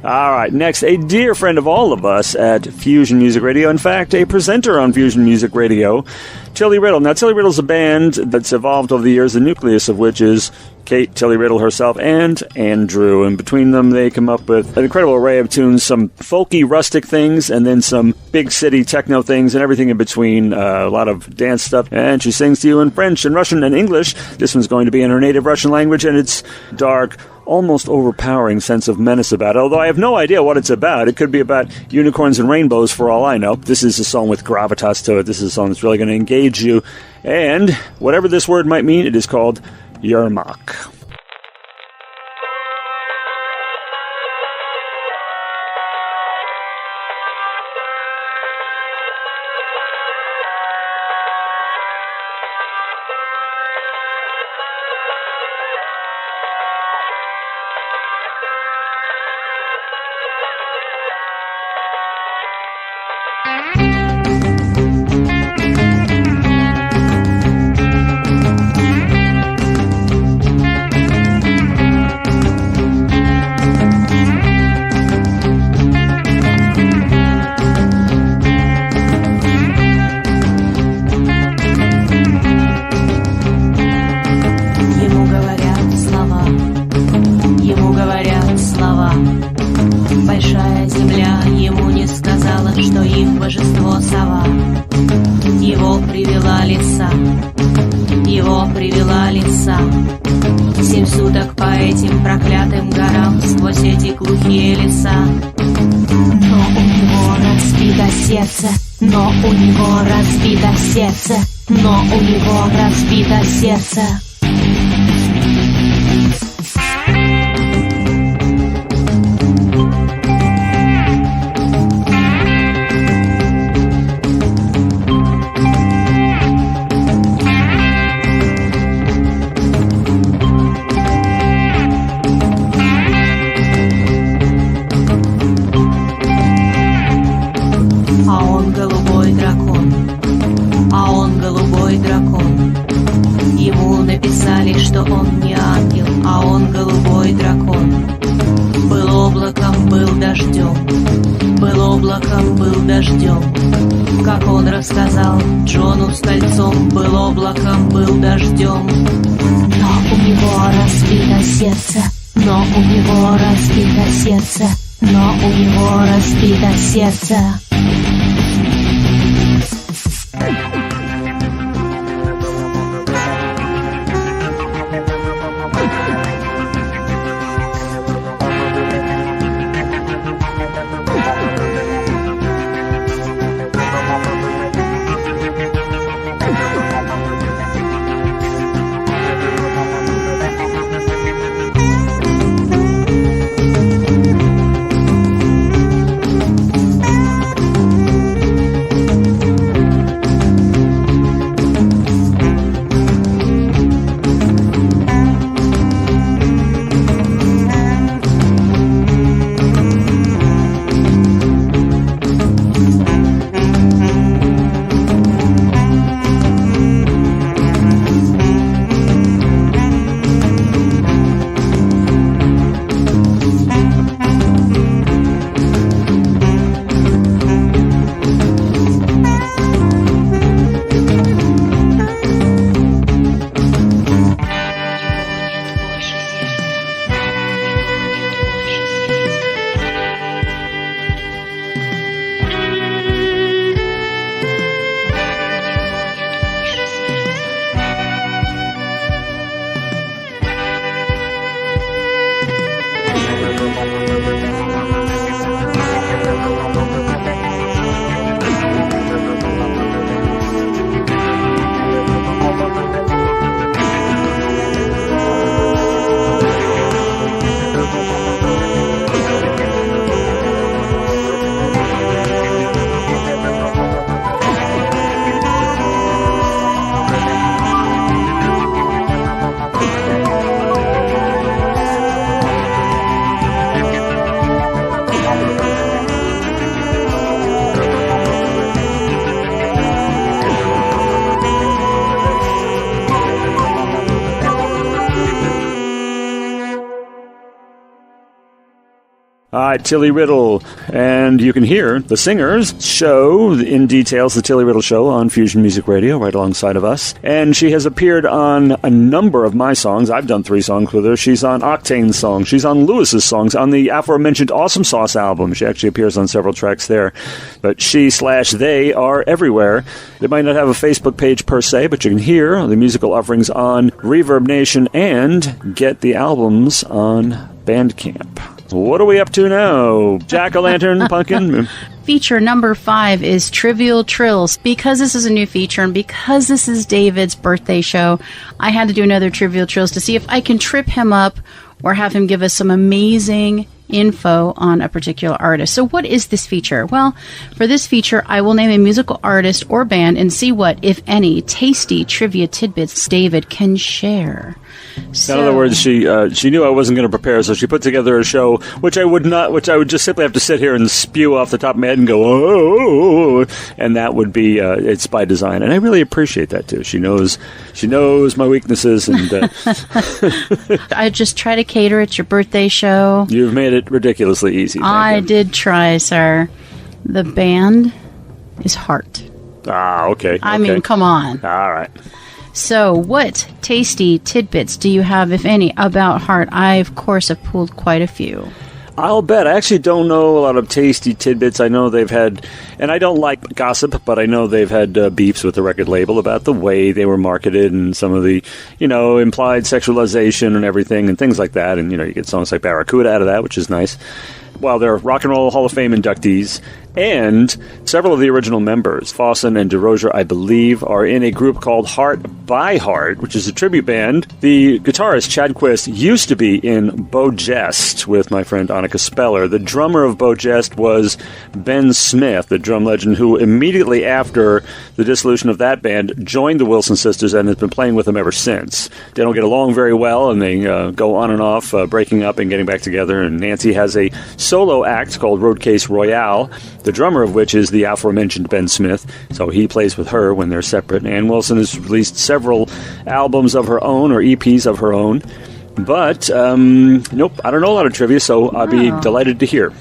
S1: All right, next, a dear friend of all of us at Fusion Music Radio. In fact, a presenter on Fusion Music Radio, Tilly Riddle. Now, Tilly Riddle's a band that's evolved over the years, the nucleus of which is Kate, Tilly Riddle herself, and Andrew. And between them, they come up with an incredible array of tunes, some folky, rustic things, and then some big city techno things, and everything in between, a lot of dance stuff. And she sings to you in French and Russian and English. This one's going to be in her native Russian language, and it's dark, almost overpowering sense of menace about it, although I have no idea what it's about. It could be about unicorns and rainbows for all I know. This is a song with gravitas to it. This is a song that's really going to engage you. And whatever this word might mean, it is called Yermak.
S6: Но у него разбито сердце, но у него разбито сердце. Рассказал Джону с кольцом, был облаком, был дождем. Но у него разбито сердце, но у него разбито сердце, но у него разбито сердце.
S1: All right, Tilly Riddle, and you can hear the singers show in details the Tilly Riddle Show on Fusion Music Radio right alongside of us, and she has appeared on a number of my songs. I've done 3 songs with her. She's on Octane's songs. She's on Lewis's songs on the aforementioned Awesome Sauce album. She actually appears on several tracks there, but she/they are everywhere. They might not have a Facebook page per se, but you can hear the musical offerings on Reverb Nation and get the albums on Bandcamp. What are we up to now? Jack-o'-lantern, pumpkin?
S2: Feature number 5 is Trivial Trills. Because this is a new feature and because this is David's birthday show, I had to do another Trivial Trills to see if I can trip him up or have him give us some amazing info on a particular artist. So what is this feature? Well, for this feature, I will name a musical artist or band and see what, if any, tasty trivia tidbits David can share.
S1: So, in other words, she knew I wasn't going to prepare, so she put together a show which I would just simply have to sit here and spew off the top of my head and go, oh, and that would be it's by design, and I really appreciate that too. She knows my weaknesses, and
S2: I just try to cater at your birthday show.
S1: You've made it ridiculously easy.
S2: I did try, sir. The band is Heart.
S1: Ah, okay.
S2: I mean, come on.
S1: All right.
S2: So, what tasty tidbits do you have, if any, about Heart? I, of course, have pulled quite a few.
S1: I'll bet. I actually don't know a lot of tasty tidbits. I know they've had, and I don't like gossip, but I know they've had beefs with the record label about the way they were marketed and some of the, implied sexualization and everything and things like that. And, you get songs like Barracuda out of that, which is nice. While they're Rock and Roll Hall of Fame inductees, and several of the original members, Fawson and DeRozier, I believe, are in a group called Heart by Heart, which is a tribute band. The guitarist, Chad Quist, used to be in Beau Geste with my friend Annika Speller. The drummer of Beau Geste was Ben Smith, the drum legend, who immediately after the dissolution of that band joined the Wilson Sisters and has been playing with them ever since. They don't get along very well, and they go on and off, breaking up and getting back together, and Nancy has a solo act called Roadcase Royale, the drummer of which is the aforementioned Ben Smith, so he plays with her when they're separate. Ann Wilson has released several albums of her own, or EPs of her own, but nope, I don't know a lot of trivia, so I'll be delighted to hear.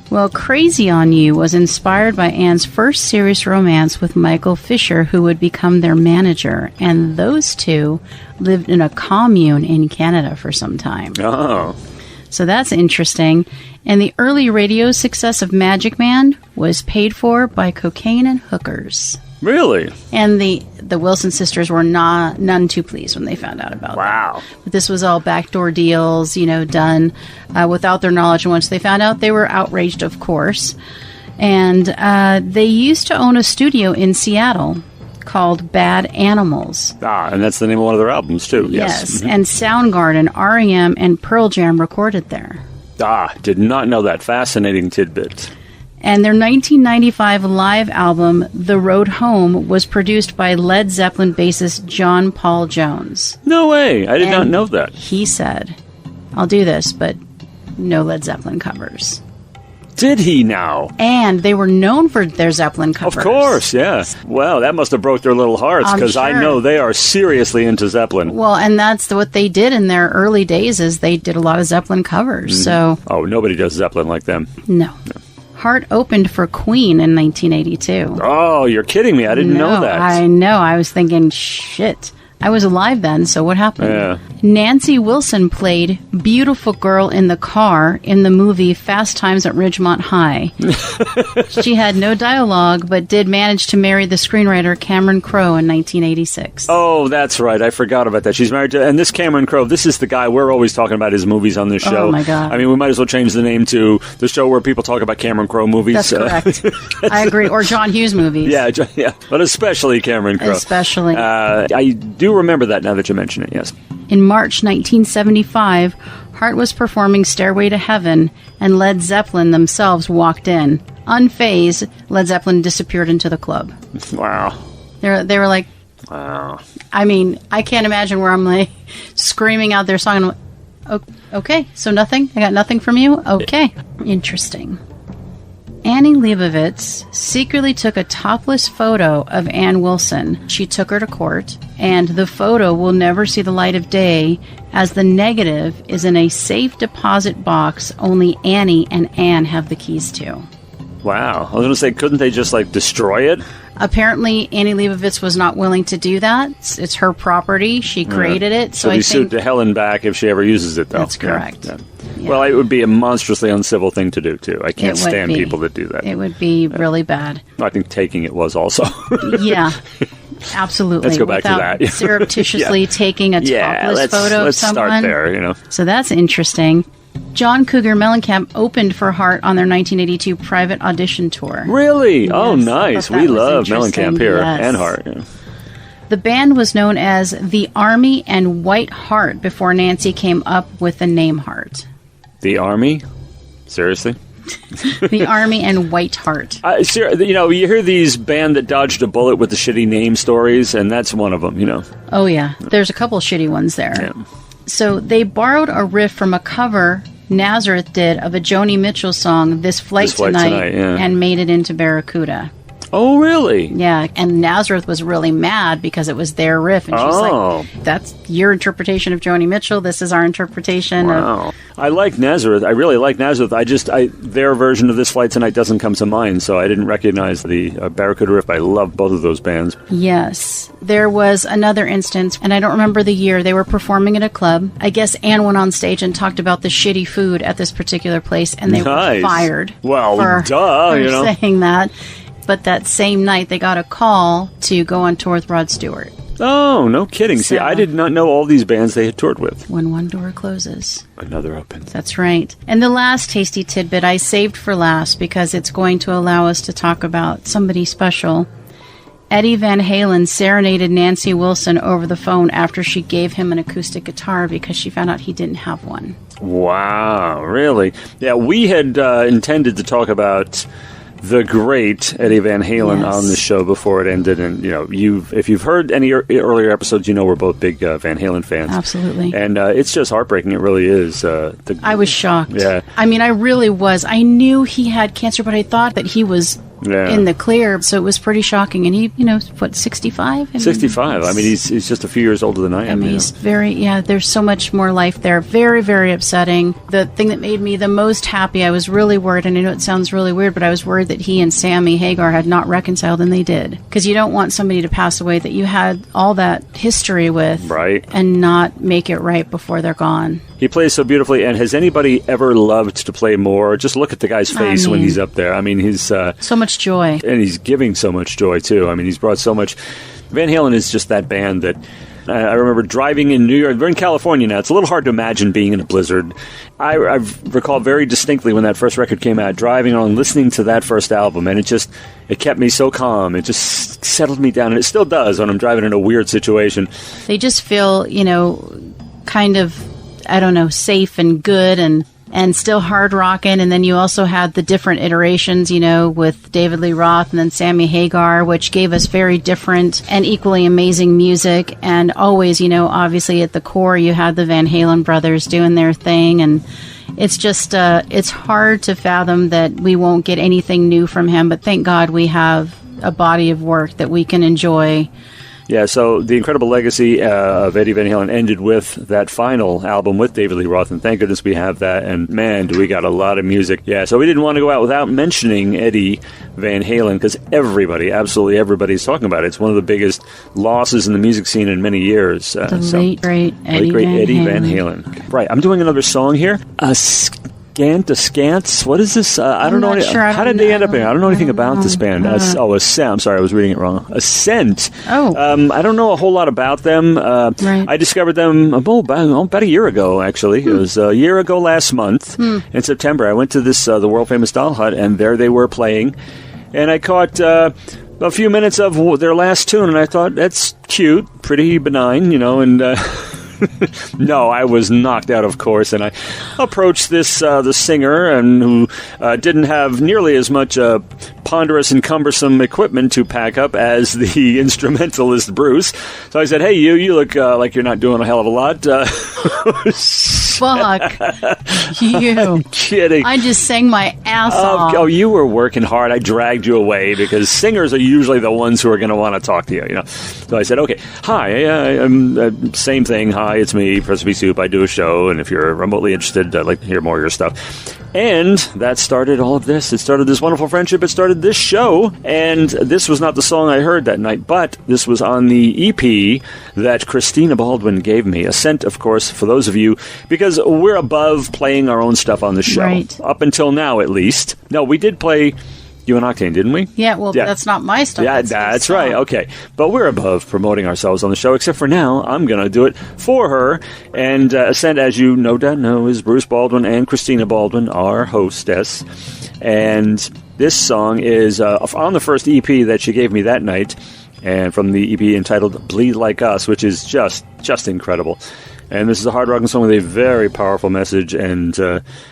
S2: Well, Crazy on You was inspired by Ann's first serious romance with Michael Fisher, who would become their manager, and those two lived in a commune in Canada for some time.
S1: Oh.
S2: So that's interesting. And the early radio success of Magic Man was paid for by cocaine and hookers.
S1: Really?
S2: And the Wilson sisters were none too pleased when they found out about that. But this was all backdoor deals, done without their knowledge. And once they found out, they were outraged, of course. And they used to own a studio in Seattle called Bad Animals.
S1: And that's the name of one of their albums, too. Yes.
S2: Mm-hmm. And Soundgarden, R.E.M., and Pearl Jam recorded there.
S1: Did not know that. Fascinating tidbit.
S2: And their 1995 live album, The Road Home, was produced by Led Zeppelin bassist John Paul Jones.
S1: No way. I did not know that.
S2: He said, I'll do this, but no Led Zeppelin covers.
S1: Did he now?
S2: And they were known for their Zeppelin covers.
S1: Of course, yeah. Well, that must have broke their little hearts, because
S2: sure.
S1: I know they are seriously into Zeppelin.
S2: Well, and that's what they did in their early days, is they did a lot of Zeppelin covers.
S1: Mm-hmm.
S2: So,
S1: nobody does Zeppelin like them.
S2: No. Heart opened for Queen in 1982.
S1: Oh, you're kidding me. I didn't know that.
S2: I know. I was thinking, shit. I was alive then, so what happened?
S1: Yeah.
S2: Nancy Wilson played Beautiful Girl in the Car in the movie Fast Times at Ridgemont High. She had no dialogue, but did manage to marry the screenwriter Cameron Crowe in 1986.
S1: Oh, that's right. I forgot about that. She's married to... And this Cameron Crowe, this is the guy we're always talking about his movies on this show.
S2: Oh, my God.
S1: I mean, we might as well change the name to the show where people talk about Cameron Crowe movies.
S2: That's correct. I agree. Or John Hughes movies.
S1: Yeah. But especially Cameron Crowe.
S2: Especially.
S1: I do remember that now that you mention it, yes.
S2: In March 1975, Heart was performing Stairway to Heaven, and Led Zeppelin themselves walked in. Unfazed, Led Zeppelin disappeared into the club.
S1: Wow.
S2: They were like...
S1: Wow.
S2: I mean, I can't imagine where I'm like screaming out their song and okay, so nothing? I got nothing from you? Okay. Interesting. Annie Leibovitz secretly took a topless photo of Ann Wilson. She took her to court, and the photo will never see the light of day as the negative is in a safe deposit box only Annie and Anne have the keys to.
S1: Wow. I was going to say, couldn't they just, destroy it?
S2: Apparently, Annie Leibovitz was not willing to do that. It's her property. She created it.
S1: So I sued to hell and back if she ever uses it, though.
S2: That's correct.
S1: Yeah. Well, it would be a monstrously uncivil thing to do, too. I can't stand people that do that.
S2: It would be really bad.
S1: I think taking it was also.
S2: Yeah. Absolutely.
S1: Let's go back to that.
S2: Surreptitiously taking a topless photo of someone.
S1: Let's start there,
S2: So that's interesting. John Cougar Mellencamp opened for Hart on their 1982 private audition tour.
S1: Really?
S2: Yes,
S1: oh, nice. We love Mellencamp here and Hart. Yeah.
S2: The band was known as the Army and White Hart before Nancy came up with the name Hart.
S1: The Army? Seriously?
S2: The Army and White Hart.
S1: You hear these band that dodged a bullet with the shitty name stories, and that's one of them,
S2: Oh, yeah. There's a couple shitty ones there.
S1: Yeah.
S2: So they borrowed a riff from a cover Nazareth did of a Joni Mitchell song, This Flight Tonight, and made it into Barracuda.
S1: Oh, really?
S2: Yeah, and Nazareth was really mad because it was their riff, and she's like, that's your interpretation of Joni Mitchell, this is our interpretation of...
S1: I like Nazareth. I really like Nazareth. Their version of This Flight Tonight doesn't come to mind, so I didn't recognize the Barracuda riff. I love both of those bands.
S2: Yes. There was another instance, and I don't remember the year. They were performing at a club. I guess Anne went on stage and talked about the shitty food at this particular place, and they were fired.
S1: Well,
S2: for saying that. But that same night, they got a call to go on tour with Rod Stewart.
S1: Oh, no kidding. See, I did not know all these bands they had toured with.
S2: When one door closes,
S1: another opens.
S2: That's right. And the last tasty tidbit I saved for last because it's going to allow us to talk about somebody special. Eddie Van Halen serenaded Nancy Wilson over the phone after she gave him an acoustic guitar because she found out he didn't have one.
S1: Wow, really? Yeah, we had intended to talk about the great Eddie Van Halen on the show before it ended, and if you've heard any earlier episodes, we're both big Van Halen fans.
S2: Absolutely,
S1: and it's just heartbreaking. It really is.
S2: I was shocked.
S1: Yeah,
S2: I mean, I really was. I knew he had cancer, but I thought that he was in the clear, so it was pretty shocking. And he, 65?
S1: 65. I mean, he's just a few years older than I am.
S2: I mean, he's there's so much more life there. Very, very upsetting. The thing that made me the most happy, I was really worried, and I know it sounds really weird, but I was worried that he and Sammy Hagar had not reconciled, and they did. Because you don't want somebody to pass away that you had all that history with,
S1: right,
S2: and not make it right before they're gone.
S1: He plays so beautifully, and has anybody ever loved to play more? Just look at the guy's face when he's up there. I mean, he's...
S2: so much joy.
S1: And he's giving so much joy, too. I mean, he's brought so much... Van Halen is just that band that... I remember driving in New York. We're in California now. It's a little hard to imagine being in a blizzard. I recall very distinctly when that first record came out, driving on, listening to that first album, and it kept me so calm. It just settled me down, and it still does when I'm driving in a weird situation.
S2: They just feel, kind of... I don't know, safe and good and still hard rocking. And then you also had the different iterations, with David Lee Roth and then Sammy Hagar, which gave us very different and equally amazing music. And always, obviously at the core, you had the Van Halen brothers doing their thing. And it's just, it's hard to fathom that we won't get anything new from him. But thank God we have a body of work that we can enjoy.
S1: Yeah, so the incredible legacy of Eddie Van Halen ended with that final album with David Lee Roth, and thank goodness we have that, and man, do we got a lot of music. Yeah, so we didn't want to go out without mentioning Eddie Van Halen, because absolutely everybody's talking about it. It's one of the biggest losses in the music scene in many years.
S2: The late, great Eddie Van Halen.
S1: Right, I'm doing another song here. Askance. What is this? I don't know.
S2: Sure.
S1: How did they end up here? I don't know anything about this band. ASNT. I'm sorry, I was reading it wrong. ASNT.
S2: Oh.
S1: I don't know a whole lot about them.
S2: Right.
S1: I discovered them about a year ago, actually. It was a year ago last month in September. I went to this the world famous Doll Hut, and there they were playing, and I caught a few minutes of their last tune, and I thought, that's cute, pretty benign, and. No, I was knocked out, of course, and I approached the singer, and who didn't have nearly as much ponderous and cumbersome equipment to pack up as the instrumentalist Bruce. So I said, "Hey, you look like you're not doing a hell of a lot."
S2: Fuck you!
S1: Kidding.
S2: I just sang my ass ass off.
S1: Oh, you were working hard. I dragged you away because singers are usually the ones who are going to want to talk to you, you know. So I said, okay, hi, I'm same thing. Hi, it's me, Professor P-Soop. I do a show, and if you're remotely interested, I'd like to hear more of your stuff. And that started all of this. It started this wonderful friendship. It started this show, and this was not the song I heard that night, but this was on the EP that Christina Baldwin gave me. ASNT, of course, for those of you, because we're above playing our own stuff on the show.
S2: Right.
S1: Up until now, at least. No, we did play you and Octane, didn't we?
S2: Yeah, well, that's not my stuff.
S1: Yeah, that's right. Okay. But we're above promoting ourselves on the show, except for now, I'm going to do it for her. And ASNT, as you no doubt know, is Bruce Baldwin and Christina Baldwin, our hostess. And this song is on the first EP that she gave me that night, and from the EP entitled Bleed Like Us, which is just incredible. And this is a hard rocking song with a very powerful message and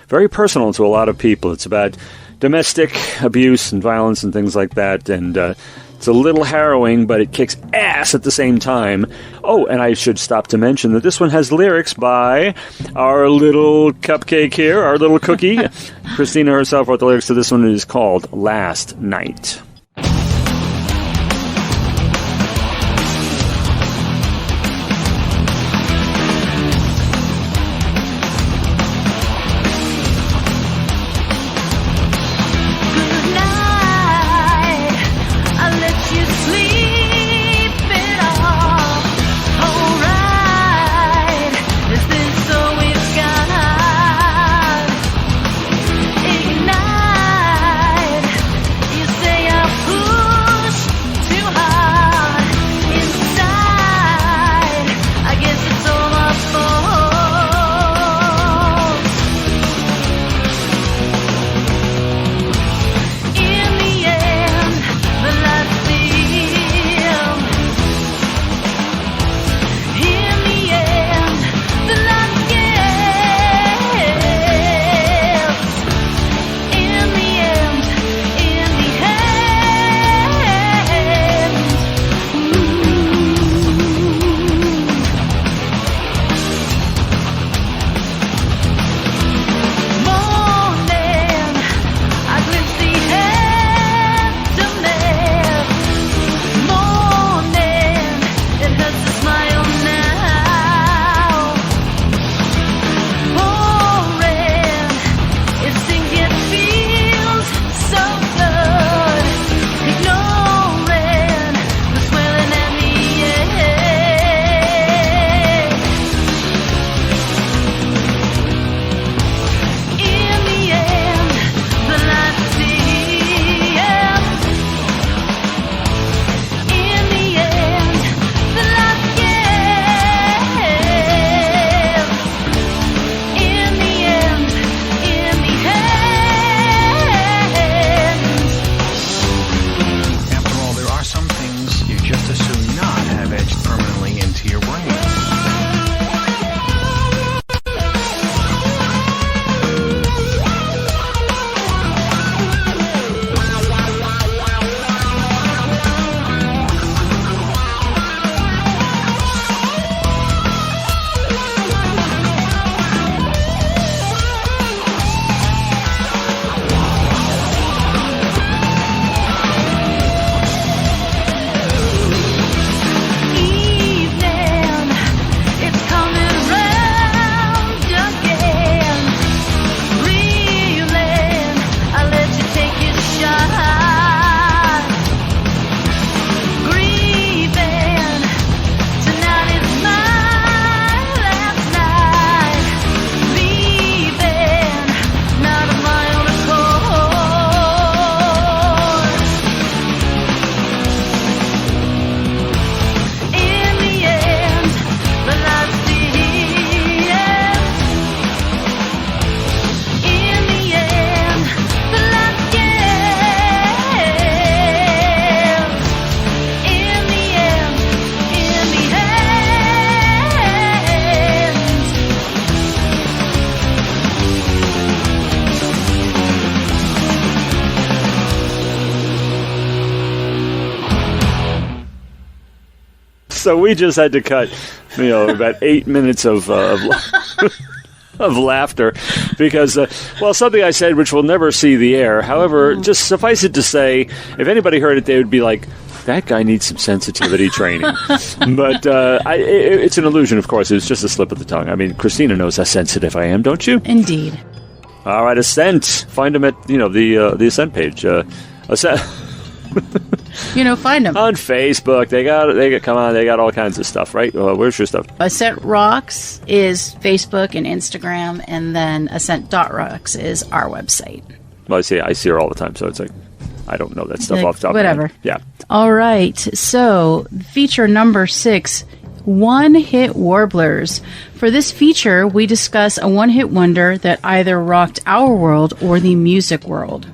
S1: very personal to a lot of people. It's about domestic abuse and violence and things like that, and it's a little harrowing, but it kicks ass at the same time. Oh, and I should stop to mention that this one has lyrics by our little cupcake here, our little cookie. Christina herself wrote the lyrics to this one. It is called Last Night. So we just had to cut, about 8 minutes of laughter because, something I said which will never see the air. However, just suffice it to say, if anybody heard it, they would be like, that guy needs some sensitivity training. But it's an illusion, of course. It's just a slip of the tongue. I mean, Christina knows how sensitive I am, don't you?
S2: Indeed.
S1: All right, ASNT. Find them at, the ASNT page. ASNT.
S2: Find them
S1: on Facebook. They got all kinds of stuff, right? Where's your stuff?
S2: ASNT Rocks is Facebook and Instagram, and then ASNT.rocks is our website.
S1: Well, I see her all the time, so it's like, I don't know that stuff off the top
S2: whatever.
S1: of my head. Yeah.
S2: All right. So, feature number 6, one-hit warblers. For this feature, we discuss a one-hit wonder that either rocked our world or the music world.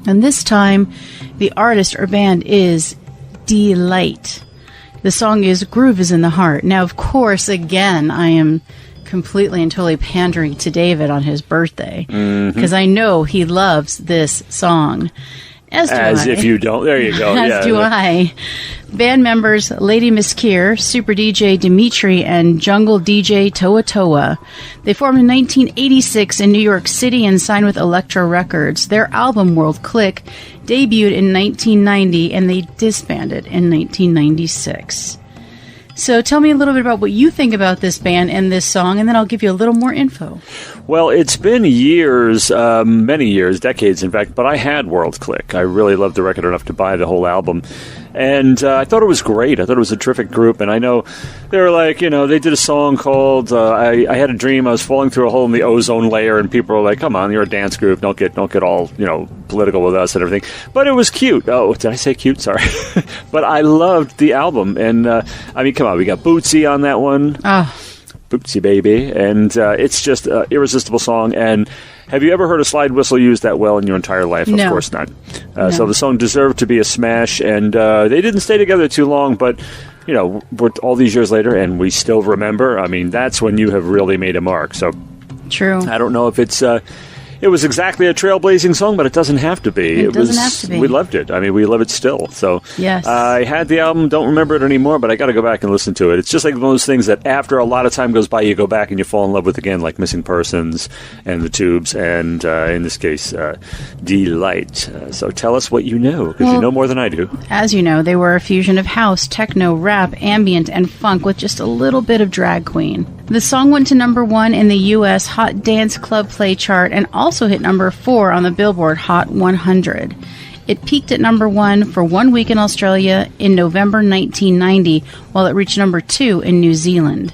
S2: And this time, the artist or band is Delight. The song is Groove is in the Heart. Now, of course, again, I am completely and totally pandering to David on his birthday, because I know he loves this song. As
S1: if you don't. There you go.
S2: As do I. Band members Lady Miss Keir, Super DJ Dimitri, and Jungle DJ Toa Toa. They formed in 1986 in New York City and signed with Elektra Records. Their album, World Click, debuted in 1990, and they disbanded in 1996. So tell me a little bit about what you think about this band and this song, and then I'll give you a little more info.
S1: Well, it's been years, many years, decades, in fact, but I had World Click. I really loved the record enough to buy the whole album. And I thought it was great. I thought it was a terrific group. And I know they were like, they did a song called I Had a Dream. I was falling through a hole in the ozone layer. And people were like, come on, you're a dance group. Don't get all, political with us and everything. But it was cute. Oh, did I say cute? Sorry. But I loved the album. And, come on, we got Bootsy on that one.
S2: Oh.
S1: Bootsy Baby. And it's just an irresistible song. And have you ever heard a slide whistle used that well in your entire life?
S2: No.
S1: Of course not.
S2: No.
S1: So the song deserved to be a smash, and they didn't stay together too long, but, we're all these years later, and we still remember. I mean, that's when you have really made a mark. So
S2: true.
S1: I don't know if it's... it was exactly a trailblazing song, but it doesn't have to be.
S2: It doesn't have to be.
S1: We loved it. I mean, we love it still. So
S2: yes.
S1: I had the album, don't remember it anymore, but I got to go back and listen to it. It's just like one of those things that after a lot of time goes by, you go back and you fall in love with again, like Missing Persons and The Tubes, and in this case, Delight. So tell us what you know, because you know more than I do.
S2: As you know, they were a fusion of house, techno, rap, ambient, and funk with just a little bit of drag queen. The song went to number 1 in the U.S. Hot Dance Club Play chart and also hit number 4 on the Billboard Hot 100. It peaked at number 1 for 1 week in Australia in November 1990, while it reached number 2 in New Zealand.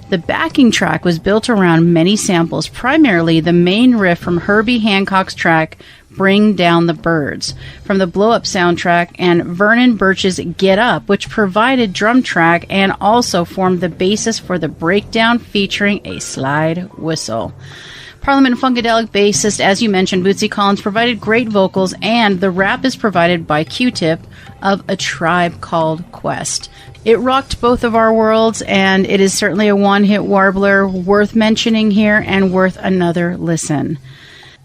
S2: The backing track was built around many samples, primarily the main riff from Herbie Hancock's track Bring Down the Birds, from the Blow Up soundtrack, and Vernon Birch's Get Up, which provided drum track and also formed the basis for the breakdown featuring a slide whistle. Parliament Funkadelic bassist, as you mentioned, Bootsy Collins, provided great vocals, and the rap is provided by Q-Tip of A Tribe Called Quest. It rocked both of our worlds, and it is certainly a one-hit warbler worth mentioning here and worth another listen.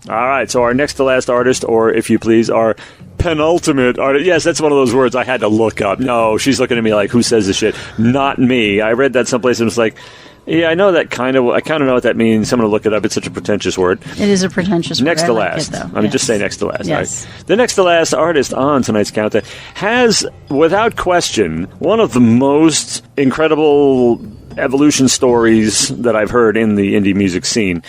S1: All right, so our next to last artist, or if you please, our penultimate artist. Yes, that's one of those words I had to look up. No, she's looking at me like, who says this shit? Not me. I read that someplace and was like, yeah, I know that kind of know what that means. I'm going to look it up. It's such a pretentious word.
S2: It is a pretentious word.
S1: Next to
S2: like
S1: last.
S2: It, though.
S1: I mean, just say next to last.
S2: Yes.
S1: Right? The next to last artist on tonight's countdown has, without question, one of the most incredible evolution stories that I've heard in the indie music scene.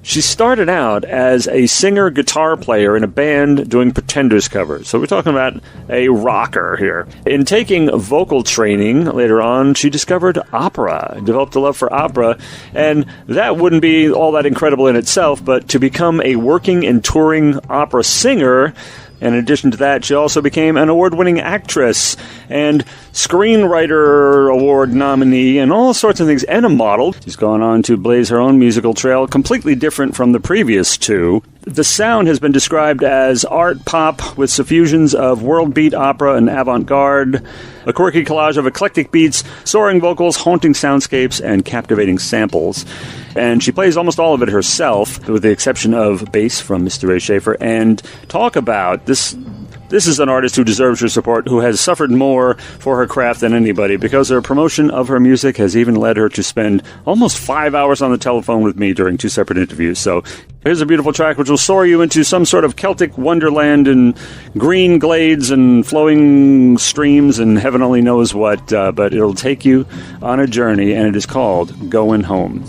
S1: She started out as a singer-guitar player in a band doing Pretenders covers. So we're talking about a rocker here. In taking vocal training later on, she discovered opera, developed a love for opera, and that wouldn't be all that incredible in itself, but to become a working and touring opera singer, and in addition to that, she also became an award-winning actress and screenwriter award nominee and all sorts of things, and a model. She's gone on to blaze her own musical trail, completely different from the previous two. The sound has been described as art pop with suffusions of world beat, opera, and avant-garde, a quirky collage of eclectic beats, soaring vocals, haunting soundscapes, and captivating samples. And she plays almost all of it herself, with the exception of bass from Mr. Ray Schaefer. And talk about this This is an artist who deserves your support, who has suffered more for her craft than anybody, because her promotion of her music has even led her to spend almost 5 hours on the telephone with me during 2 separate interviews. So here's a beautiful track which will soar you into some sort of Celtic wonderland and green glades and flowing streams and heaven only knows what, but it'll take you on a journey, and it is called Going Home.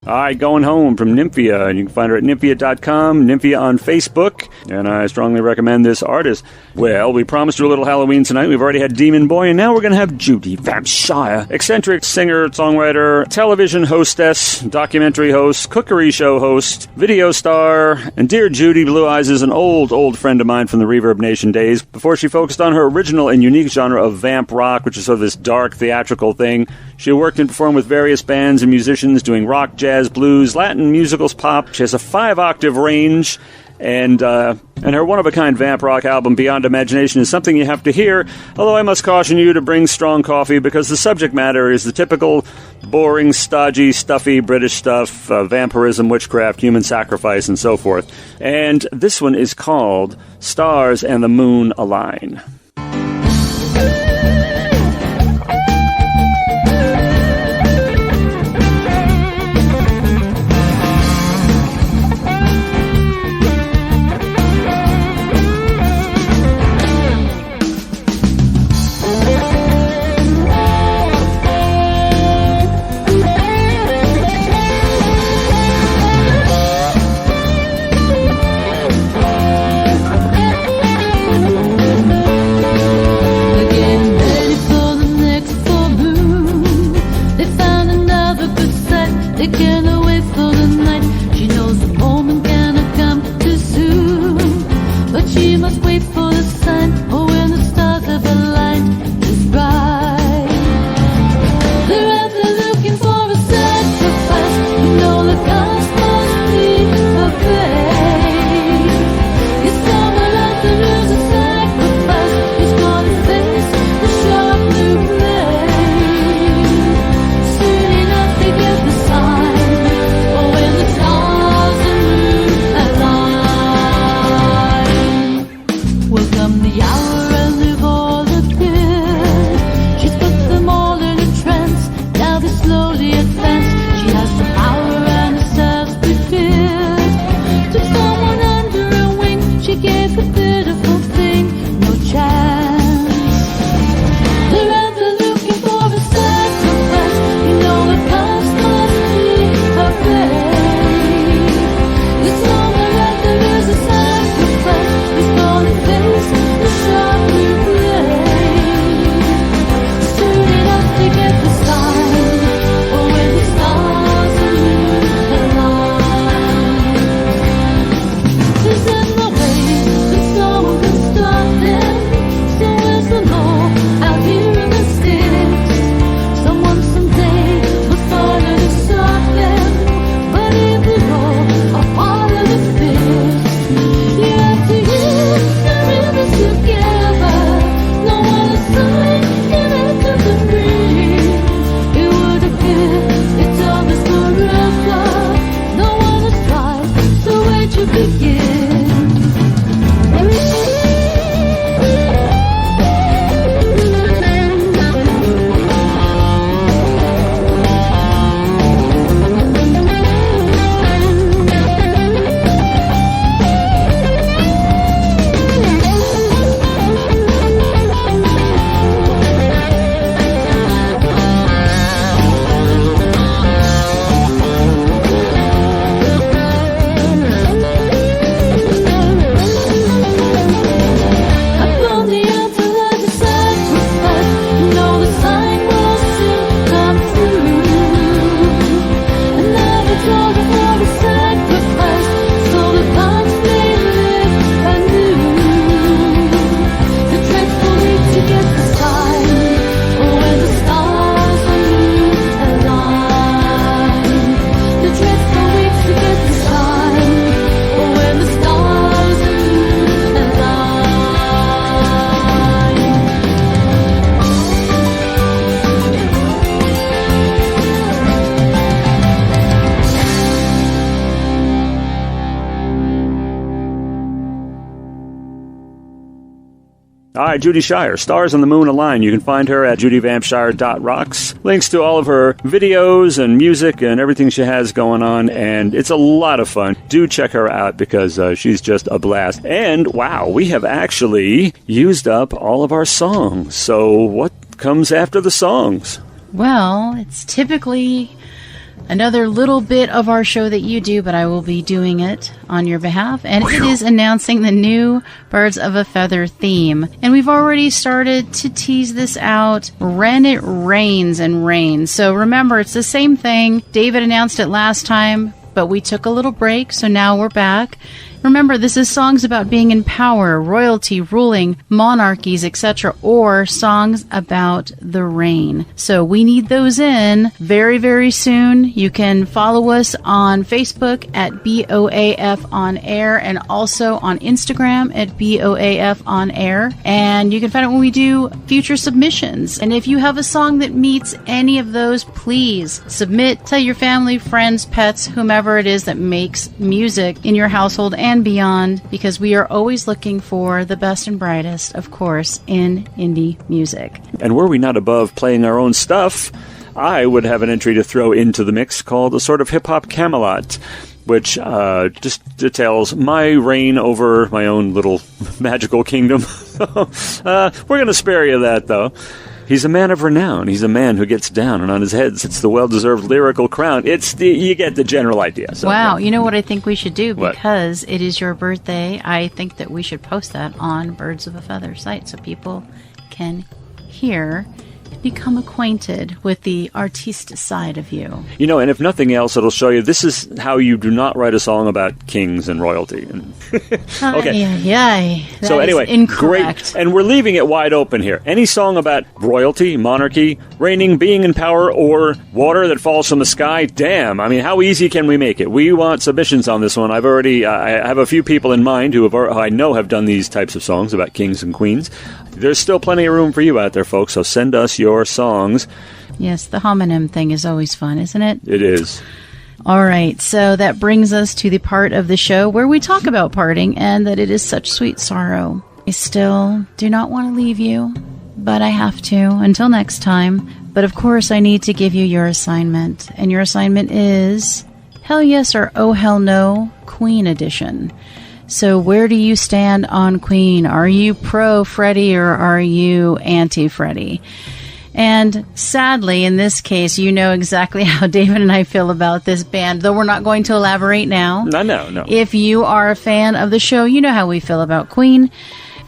S1: All right, Going Home from Nymphya, and you can find her at nymphya.com, Nymphya on Facebook, and I strongly recommend this artist. Well, we promised you a little Halloween tonight. We've already had Demon Boy, and now we're going to have Judy Shire, eccentric singer, songwriter, television hostess, documentary host, cookery show host, video star, and dear Judy Blue Eyes is an old friend of mine from the Reverb Nation days, before she focused on her original and unique genre of vamp rock, which is sort of this dark, theatrical thing. She worked and performed with various bands and musicians doing rock, jazz, blues, Latin, musicals, pop. She has a 5-octave range, and her one-of-a-kind vamp rock album, Beyond Imagination, is something you have to hear, although I must caution you to bring strong coffee, because the subject matter is the typical boring, stodgy, stuffy British stuff, vampirism, witchcraft, human sacrifice, and so forth. And this one is called Stars and the Moon Align. by Judy Shire. Stars on the Moon Align. You can find her at judyvampshire.rocks. Links to all of her videos and music and everything she has going on, and it's a lot of fun. Do check her out because she's just a blast. And wow, we have actually used up all of our songs. So what comes after the songs?
S2: Well, it's typically another little bit of our show that you do, but I will be doing it on your behalf. And it is announcing the new Birds of a Feather theme. And we've already started to tease this out. When it rains and rains. So remember, it's the same thing. David announced it last time, but we took a little break, so now we're back. Remember, this is songs about being in power, royalty, ruling, monarchies, etc., or songs about the rain. So we need those in very, very soon. You can follow us on Facebook at BOAF On Air and also on Instagram at BOAF On Air. And you can find out when we do future submissions. And if you have a song that meets any of those, please submit. Tell your family, friends, pets, whomever it is that makes music in your household and beyond, because we are always looking for the best and brightest, of course, in indie music.
S1: And were we not above playing our own stuff, I would have an entry to throw into the mix called a sort of hip-hop Camelot, which just details my reign over my own little magical kingdom. We're going to spare you that, though. He's a man of renown. He's a man who gets down, and on his head sits the well-deserved lyrical crown. You get the general idea. So,
S2: wow, you know what I think we should do?
S1: What?
S2: Because it is your birthday, I think that we should post that on Birds of a Feather site so people can hear, become acquainted with the artiste side of you.
S1: You know, and if nothing else, it'll show you this is how you do not write a song about kings and royalty.
S2: Okay.
S1: So anyway,
S2: incorrect.
S1: Great. And we're leaving it wide open here. Any song about royalty, monarchy, reigning, being in power, or water that falls from the sky, damn. I mean, how easy can we make it? We want submissions on this one. I've already, I have a few people in mind who I know have done these types of songs about kings and queens. There's still plenty of room for you out there, folks, so send us your songs.
S2: Yes, the homonym thing is always fun, isn't it?
S1: It is.
S2: All right, so that brings us to the part of the show where we talk about parting and that it is such sweet sorrow. I still do not want to leave you, but I have to until next time. But of course, I need to give you your assignment, and your assignment is Hell Yes or Oh Hell No, Queen Edition. So where do you stand on Queen? Are you pro Freddie or are you anti Freddie? And sadly, in this case, you know exactly how David and I feel about this band, though we're not going to elaborate now.
S1: No.
S2: If you are a fan of the show, you know how we feel about Queen.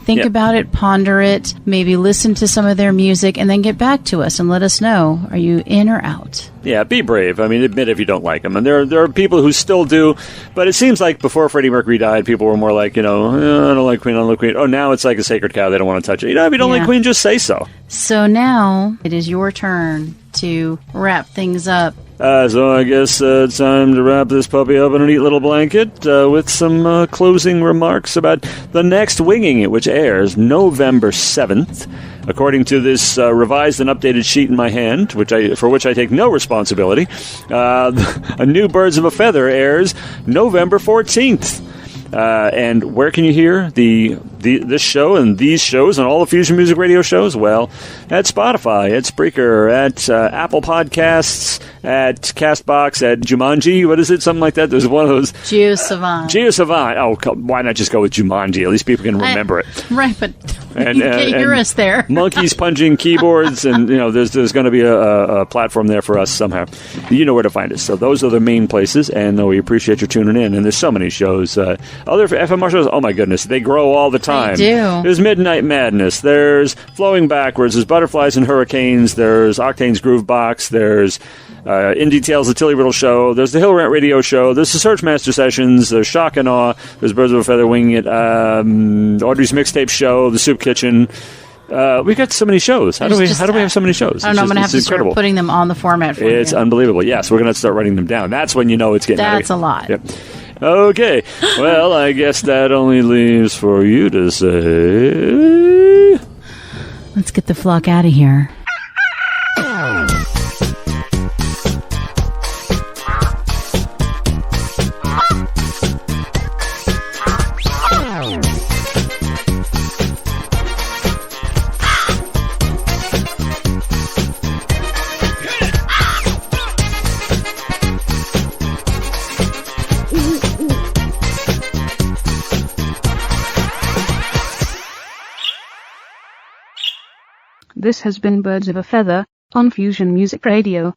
S2: Think about it, ponder it, maybe listen to some of their music, and then get back to us and let us know, are you in or out?
S1: Yeah, be brave. I mean, admit if you don't like them. And there are people who still do, but it seems like before Freddie Mercury died, people were more like, I don't like Queen, I don't like Queen. Oh, now it's like a sacred cow. They don't want to touch it. If you don't like Queen, just say so.
S2: So now it is your turn to wrap things up.
S1: So I guess it's time to wrap this puppy up in a neat little blanket with some closing remarks about the next Winging It, which airs November 7th. According to this revised and updated sheet in my hand, for which I take no responsibility, a new Birds of a Feather airs November 14th. And where can you hear this show and these shows and all the Fusion Music Radio shows? Well, at Spotify, at Spreaker, at Apple Podcasts, at CastBox, at Jumanji. What is it? Something like that. There's one of those. GeoSavant. Oh, why not just go with Jumanji? At least people can remember it.
S2: Right, but you can't hear us there.
S1: Monkeys punching keyboards, and there's going to be a platform there for us somehow. You know where to find us. So those are the main places, and we appreciate you tuning in. And there's so many shows. Other FMR shows, oh my goodness, they grow all the time.
S2: They do.
S1: There's Midnight Madness. There's Flowing Backwards. There's Butterflies and Hurricanes. There's Octane's Groove Box. There's Indie Tales, the Tilly Riddle Show. There's the Hill Rant Radio Show. There's the Searchmaster Sessions. There's Shock and Awe. There's Birds of a Feather Winging It. Audrey's Mixtape Show. The Soup Kitchen. We got so many shows. How do we have so many shows?
S2: I don't know. I'm going to have to start putting them on the format for you.
S1: It's unbelievable. Yes, we're going to start writing them down. That's when you know it's getting
S2: That's a lot.
S1: Yep. Okay. Well, I guess that only leaves for you to say...
S2: Let's get the flock out of here.
S9: This has been Birds of a Feather on Fusion Music Radio.